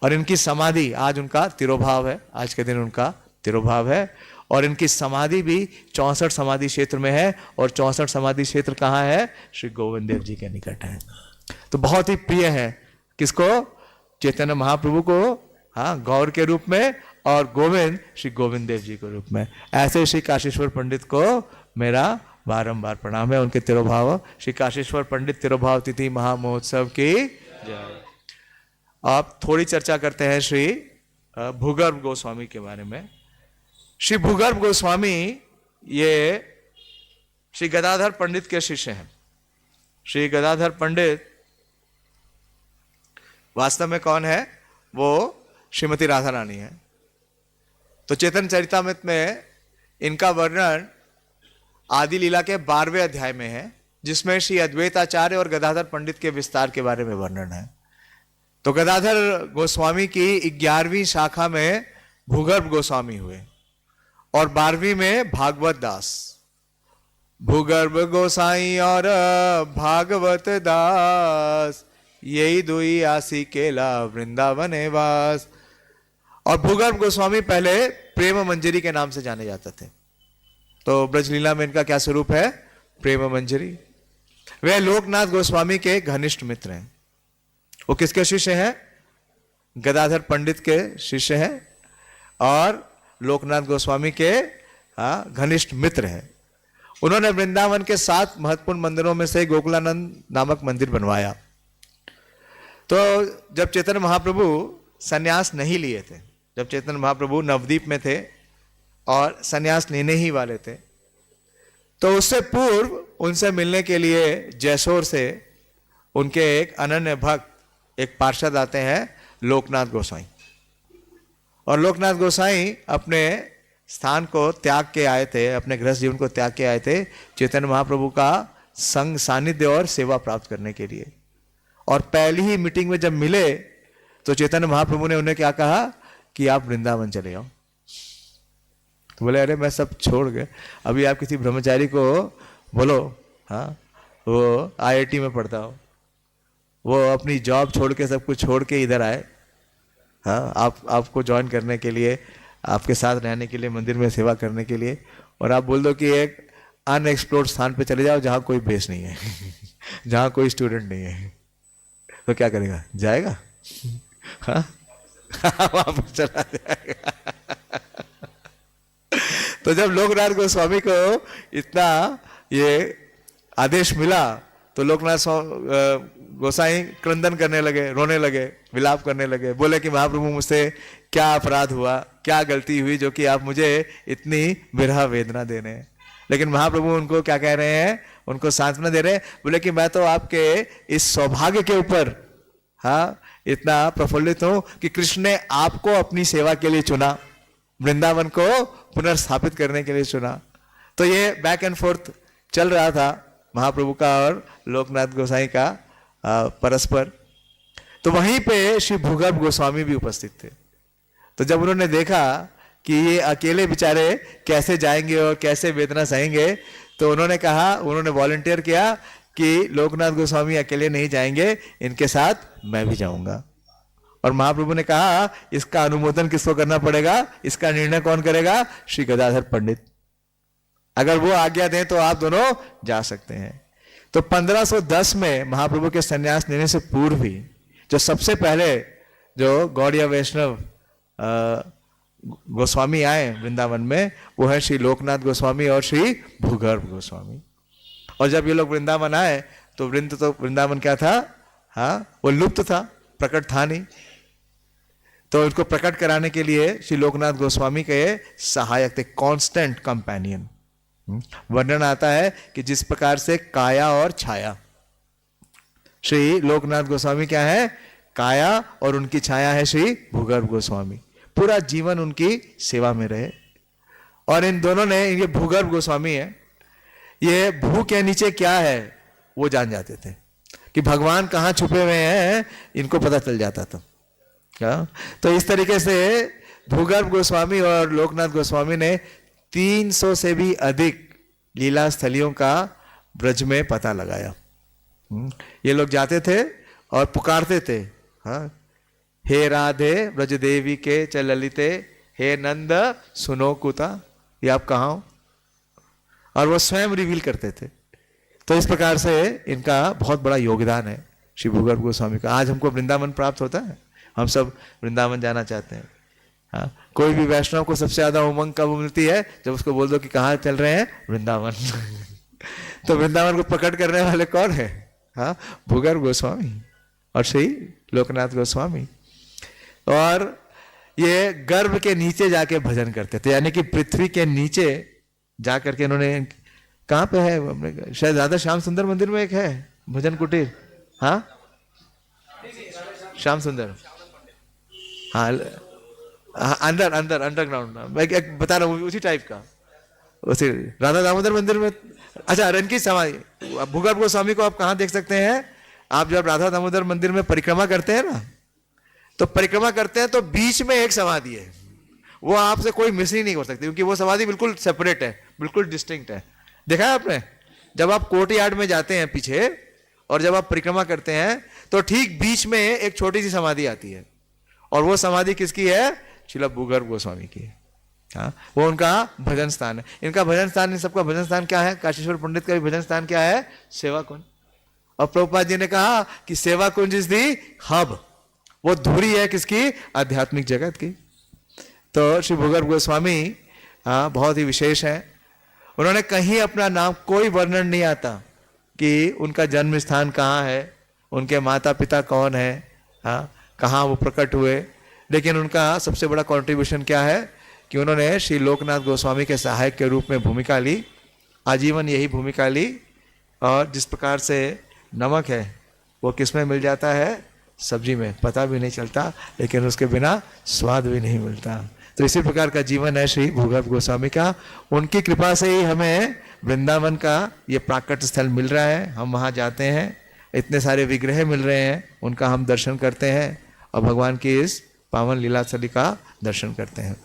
और इनकी समाधि, आज उनका तिरोभाव है, आज के दिन उनका तिरोभाव है। और इनकी समाधि भी 64 समाधि क्षेत्र में है। और 64 समाधि क्षेत्र कहाँ है? श्री गोविंद देव जी के निकट है। तो बहुत ही प्रिय है किसको? चैतन्य महाप्रभु को, गौर के रूप में, और गोविंद श्री गोविंद देव जी के रूप में। ऐसे श्री काशीश्वर पंडित को मेरा बारंबार प्रणाम है। उनके तिरोभाव, श्री काशीश्वर पंडित तिरोभाव तिथि महामहोत्सव की जय। आप थोड़ी चर्चा करते हैं श्री भूगर्भ गोस्वामी के बारे में। श्री भूगर्भ गोस्वामी ये श्री गदाधर पंडित के शिष्य हैं। श्री गदाधर पंडित वास्तव में कौन है? वो श्रीमती राधा रानी है। तो चेतन चरितामृत में इनका वर्णन आदि लीला के 12वें अध्याय में है, जिसमें श्री अद्वैताचार्य और गदाधर पंडित के विस्तार के बारे में वर्णन है। तो गदाधर गोस्वामी की 11वीं शाखा में भूगर्भ गोस्वामी हुए, और 12वीं में भागवत दास। भूगर्भ गोसाई और भागवत दास, यही दुई आसी केला वृंदावन वास। और भूगर्भ गोस्वामी पहले प्रेम मंजरी के नाम से जाने जाते थे। तो ब्रजलीला में इनका क्या स्वरूप है? प्रेम मंजरी। वे लोकनाथ गोस्वामी के घनिष्ठ मित्र हैं। वो किसके शिष्य हैं? गदाधर पंडित के शिष्य हैं, और लोकनाथ गोस्वामी के घनिष्ठ मित्र हैं। उन्होंने वृंदावन के 7 महत्वपूर्ण मंदिरों में से गोकुलानंद नामक मंदिर बनवाया। तो जब चैतन्य महाप्रभु सन्यास नहीं लिए थे, जब चैतन्य महाप्रभु नवद्वीप में थे और सन्यास लेने ही वाले थे, तो उससे पूर्व उनसे मिलने के लिए जयसोर से उनके एक अनन्य भक्त, एक पार्षद आते हैं, लोकनाथ गोसाई। और लोकनाथ गोसाई अपने स्थान को त्याग के आए थे, अपने गृहस्थ जीवन को त्याग के आए थे चैतन्य महाप्रभु का संग, सानिध्य और सेवा प्राप्त करने के लिए। और पहली ही मीटिंग में जब मिले तो चैतन्य महाप्रभु ने उन्हें क्या कहा कि आप वृंदावन चले जाओ। तो बोले अरे मैं सब छोड़ गए, अभी आप किसी ब्रह्मचारी को बोलो, वो IIT में पढ़ता हो, वो अपनी जॉब छोड़ के सब कुछ छोड़ के इधर आए, आपको ज्वाइन करने के लिए, आपके साथ रहने के लिए, मंदिर में सेवा करने के लिए, और आप बोल दो कि एक अनएक्सप्लोर्ड स्थान पे चले जाओ जहाँ कोई बेस नहीं है जहाँ कोई स्टूडेंट नहीं है, तो क्या करेगा? जाएगा? वापस चला जाएगा तो जब लोकनाथ गोस्वामी को इतना ये आदेश मिला तो लोकनाथ गोसाई क्रंदन करने लगे, रोने लगे, विलाप करने लगे, बोले कि महाप्रभु मुझसे क्या अपराध हुआ, क्या गलती हुई जो कि आप मुझे इतनी विरह वेदना दे रहे हैं। लेकिन महाप्रभु उनको क्या कह रहे हैं, उनको सांत्वना दे रहे हैं, बोले कि मैं तो आपके इस सौभाग्य के ऊपर हाँ इतना प्रफुल्लित हूं कि कृष्ण ने आपको अपनी सेवा के लिए चुना, वृंदावन को पुनर्स्थापित करने के लिए चुना। तो ये बैक एंड फोर्थ चल रहा था महाप्रभु का और लोकनाथ गोसाई का परस्पर। तो वहीं पे श्री भूगर्भ गोस्वामी भी उपस्थित थे। तो जब उन्होंने देखा कि ये अकेले बेचारे कैसे जाएंगे और कैसे वेदना सहेंगे, तो उन्होंने कहा, उन्होंने वॉलंटियर किया कि लोकनाथ गोस्वामी अकेले नहीं जाएंगे, इनके साथ मैं भी जाऊंगा। और महाप्रभु ने कहा इसका अनुमोदन किसको करना पड़ेगा, इसका निर्णय कौन करेगा, श्री गदाधर पंडित। अगर वो आज्ञा दें तो आप दोनों जा सकते हैं। तो 1510 में महाप्रभु के संन्यास लेने से पूर्व ही जो सबसे पहले जो गौड़ीय वैष्णव गोस्वामी आए वृंदावन में, वो है श्री लोकनाथ गोस्वामी और श्री भूगर्भ गोस्वामी। और जब ये लोग वृंदावन आए तो वृंदावन क्या था, हाँ वो लुप्त था, प्रकट था नहीं। तो उनको प्रकट कराने के लिए श्री लोकनाथ गोस्वामी के सहायक थे, कांस्टेंट कंपेनियन। वर्णन आता है कि जिस प्रकार से काया और छाया, श्री लोकनाथ गोस्वामी क्या है, काया, और उनकी छाया है श्री भूगर्भ गोस्वामी। पूरा जीवन उनकी सेवा में रहे। और इन दोनों ने, ये भूगर्भ गोस्वामी है, ये भू के नीचे क्या है वो जान जाते थे कि भगवान कहाँ छुपे हुए हैं, इनको पता चल जाता था क्या। तो इस तरीके से भूगर्भ गोस्वामी और लोकनाथ गोस्वामी ने 300 से भी अधिक लीला स्थलियों का ब्रज में पता लगाया। ये लोग जाते थे और पुकारते थे, हाँ, हे राधे ब्रज देवी के च ललिते, हे नंद सुनो कुता, ये आप कहाँ हो, और वो स्वयं रिवील करते थे। तो इस प्रकार से इनका बहुत बड़ा योगदान है श्री भूगर्भ गोस्वामी का। आज हमको वृंदावन प्राप्त होता है, हम सब वृंदावन जाना चाहते हैं। हाँ, कोई भी वैष्णव को सबसे ज्यादा उमंग कब मिलती है, जब उसको बोल दो कि कहाँ चल रहे हैं, वृंदावन। तो वृंदावन को प्रकट करने वाले कौन है, हाँ, भूगर्भ गोस्वामी और श्री लोकनाथ गोस्वामी। और ये गर्भ के नीचे जाके भजन करते थे, यानी कि पृथ्वी के नीचे जाकर के इन्होंने, कहाँ पे है, शायद राधा श्याम सुंदर मंदिर में एक है भजन कुटीर, हाँ श्याम सुंदर, हाँ अंदर अंदर अंडरग्राउंड, मैं एक बता रहा हूँ उसी टाइप का, उसी राधा दामोदर मंदिर में। अच्छा, रनकी समाधि, भूगर्भ गोस्वामी को आप कहाँ देख सकते हैं, आप जब राधा दामोदर मंदिर में परिक्रमा करते हैं ना, तो परिक्रमा करते हैं तो बीच में एक समाधि है, वो आपसे कोई मिस ही नहीं कर सकती, क्योंकि वो समाधि बिल्कुल सेपरेट है, बिल्कुल डिस्टिंक्ट है। देखा है आपने, जब आप कोर्ट यार्ड में जाते हैं पीछे और जब आप परिक्रमा करते हैं तो ठीक बीच में एक छोटी सी समाधि आती है, और वो समाधि किसकी है, श्रील भूगर्भ गोस्वामी की है। हाँ, वो उनका भजन स्थान है। इनका भजन स्थान, इन सबका भजन स्थान क्या है, काशीश्वर पंडित का भी भजन स्थान क्या है, सेवा कुंज। और प्रभुपाद जी ने कहा कि सेवा कुंज इज दी हब, वो धुरी है किसकी, आध्यात्मिक जगत की। तो श्री भूगर्भ गोस्वामी बहुत ही विशेष है। उन्होंने कहीं अपना नाम, कोई वर्णन नहीं आता कि उनका जन्म स्थान कहाँ है, उनके माता पिता कौन है, हाँ, कहाँ वो प्रकट हुए। लेकिन उनका सबसे बड़ा कंट्रीब्यूशन क्या है कि उन्होंने श्री लोकनाथ गोस्वामी के सहायक के रूप में भूमिका ली, आजीवन यही भूमिका ली। और जिस प्रकार से नमक है वो किस में मिल जाता है, सब्जी में, पता भी नहीं चलता, लेकिन उसके बिना स्वाद भी नहीं मिलता। तो इसी प्रकार का जीवन है श्री भूगर्भ गोस्वामी का। उनकी कृपा से ही हमें वृंदावन का ये प्राकट स्थल मिल रहा है, हम वहाँ जाते हैं, इतने सारे विग्रह मिल रहे हैं, उनका हम दर्शन करते हैं और भगवान की इस पावन लीलास्थली का दर्शन करते हैं।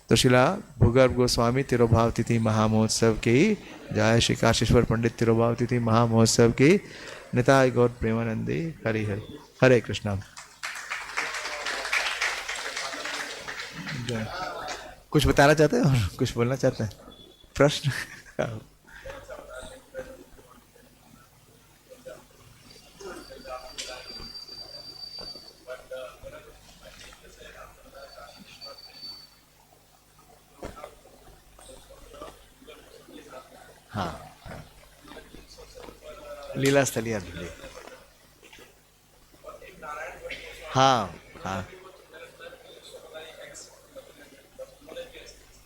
तो शिला भूगर्भ गोस्वामी तिरुभाव तिथि महामहोत्सव की जय, श्री काशीश्वर पंडित तिरुभाव तिथि महामहोत्सव की निताय गौर प्रेमानंदी। हरि हरि, हरे कृष्णा। कुछ बताना चाहते हैं और कुछ बोलना चाहते हैं, प्रश्न? लीला स्थलियाँ ढूंढी। हाँ हाँ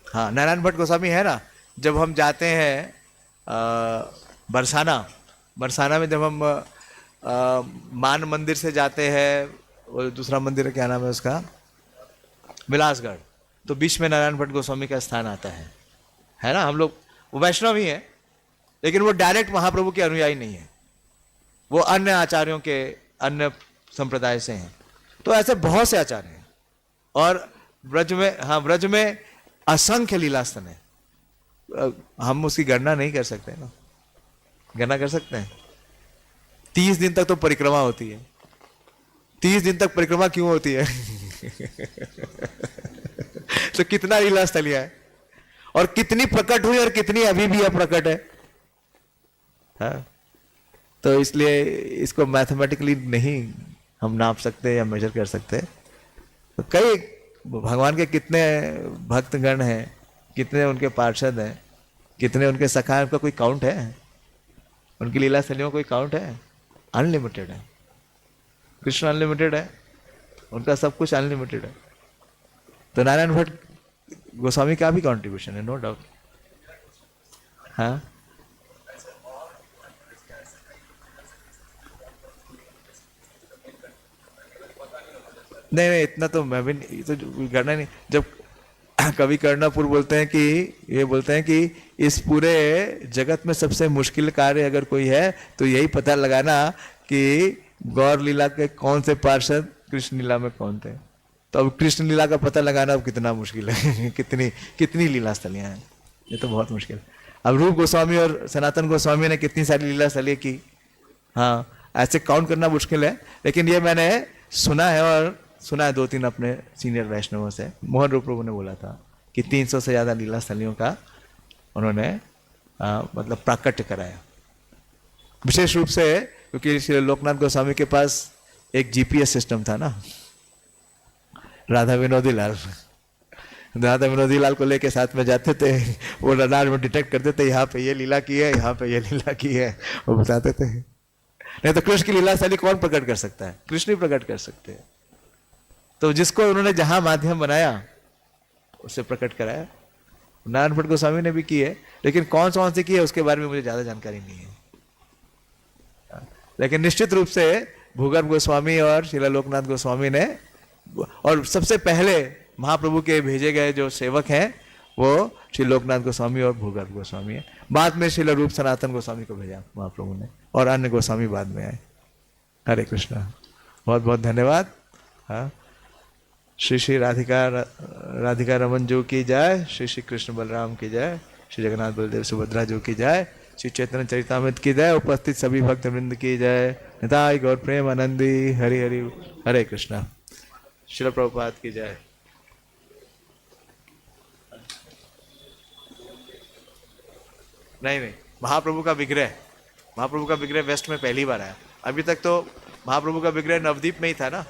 हाँ, नारायण भट्ट गोस्वामी है ना। जब हम जाते हैं बरसाना, बरसाना में जब हम मान मंदिर से जाते हैं, वो दूसरा मंदिर है, क्या नाम है उसका, विलासगढ़, तो बीच में नारायण भट्ट गोस्वामी का स्थान आता है ना। हम लोग, वो वैष्णव ही है, लेकिन वो डायरेक्ट महाप्रभु के अनुयायी नहीं है, वो अन्य आचार्यों के, अन्य संप्रदाय से हैं। तो ऐसे बहुत से आचार्य हैं। और ब्रज में, हाँ, ब्रज में असंख्य लीलास्थान है। हम उसकी गणना नहीं कर सकते ना, गणना कर सकते हैं? 30 दिन तक तो परिक्रमा होती है। 30 दिन तक परिक्रमा क्यों होती है? तो कितना लीला स्थलिया है, और कितनी प्रकट हुई और कितनी अभी भी अप्रकट है। हाँ? तो इसलिए इसको मैथमेटिकली नहीं हम नाप सकते या मेजर कर सकते। तो कई भगवान के कितने भक्तगण हैं, कितने उनके पार्षद हैं, कितने उनके सखा हैं, उनका कोई काउंट है? उनकी लीला स्थलियों कोई काउंट है? अनलिमिटेड है। कृष्ण अनलिमिटेड है, उनका सब कुछ अनलिमिटेड है। तो नारायण भट्ट गोस्वामी का भी कंट्रीब्यूशन है, नो डाउट। हाँ, नहीं नहीं, इतना तो मैं भी नहीं, तो करना नहीं। जब कवि कर्णापुर बोलते हैं कि, ये बोलते हैं कि इस पूरे जगत में सबसे मुश्किल कार्य अगर कोई है तो यही पता लगाना कि गौर लीला के कौन से पार्षद कृष्ण लीला में कौन थे। तो अब कृष्ण लीला का पता लगाना अब कितना मुश्किल है। कितनी कितनी लीला स्थलियाँ हैं, ये तो बहुत मुश्किल है। अब रूप गोस्वामी और सनातन गोस्वामी ने कितनी सारी लीला स्थलियाँ की, हाँ, ऐसे काउंट करना मुश्किल है। लेकिन ये मैंने सुना है, और सुना है 2-3 अपने सीनियर वैष्णवों से। मोहन रूप प्रभु ने बोला था कि 300 से ज़्यादा लीला स्थलियों का उन्होंने मतलब प्राकट्य कराया। विशेष रूप से क्योंकि श्री लोकनाथ गोस्वामी के पास एक जीपीएस सिस्टम था ना, राधा विनोदी लाल। राधा विनोदी लाल को लेके साथ में जाते थे, वो रडार में डिटेक्ट करते थे, यहाँ पे ये लीला की है, यहाँ पे ये लीला की है, वो बताते थे। नहीं तो कृष्ण की लीला स्थली कौन प्रकट कर सकता है? कृष्ण ही प्रकट कर सकते हैं। तो जिसको उन्होंने जहां माध्यम बनाया उससे प्रकट कराया। नारायण भट्ट गोस्वामी ने भी की है, लेकिन कौन से की है उसके बारे में मुझे ज्यादा जानकारी नहीं है। लेकिन निश्चित रूप से भूगर्भ गोस्वामी और श्रीला लोकनाथ गोस्वामी ने, और सबसे पहले महाप्रभु के भेजे गए जो सेवक हैं वो श्री लोकनाथ गोस्वामी और भूगर्भ गोस्वामी है। बाद में श्रीला रूप सनातन गोस्वामी को भेजा महाप्रभु ने, और अन्य गोस्वामी बाद में आए। हरे कृष्णा, बहुत बहुत धन्यवाद। हाँ, श्री श्री राधिका रमन जो की जय, श्री श्री कृष्ण बलराम की जय, श्री जगन्नाथ बलदेव सुभद्रा जो की जय, श्री चैतन्य चरितामृत की जय, उपस्थित सभी भक्त वृंद की जय। निताई गौर प्रेम आनंदी, हरि हरि, हरे कृष्णा। श्रील प्रभुपाद की जय। नहीं, महाप्रभु का विग्रह वेस्ट में पहली बार आया। अभी तक तो महाप्रभु का विग्रह नवदीप में ही था ना।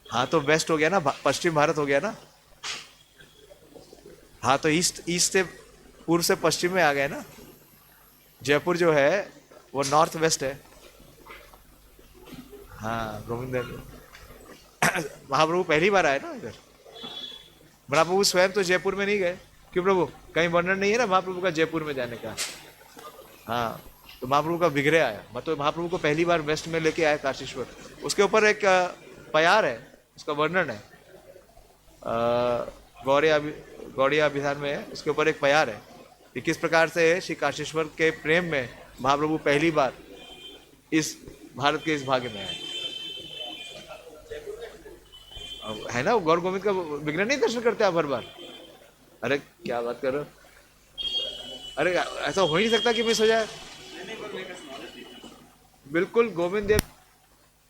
हाँ, तो वेस्ट हो गया ना, पश्चिम भारत हो गया ना। हाँ, तो ईस्ट से, पूर्व से पश्चिम में आ गए ना। जयपुर जो है वो नॉर्थ वेस्ट है। हाँ, गोविंद महाप्रभु पहली बार आए ना इधर। महाप्रभु स्वयं तो जयपुर में नहीं गए। क्यों प्रभु? कहीं वर्णन नहीं है ना महाप्रभु का जयपुर में जाने का। हाँ, तो महाप्रभु का विग्रह आया, मतलब महाप्रभु को पहली बार वेस्ट में लेके आया काशीश्वर। उसके ऊपर एक प्यार है, उसका वर्णन है, गौड़िया अभिधान में है। उसके ऊपर एक प्यार है कि किस प्रकार से श्री काशीश्वर के प्रेम में महाप्रभु पहली बार इस भारत के इस भाग्य में आए। है ना, गौर गोविंद का विग्रह नहीं दर्शन करते आप हर बार? अरे क्या बात कर रहे हो? अरे ऐसा हो ही नहीं सकता कि मिस हो जाए। बिल्कुल गोविंद देव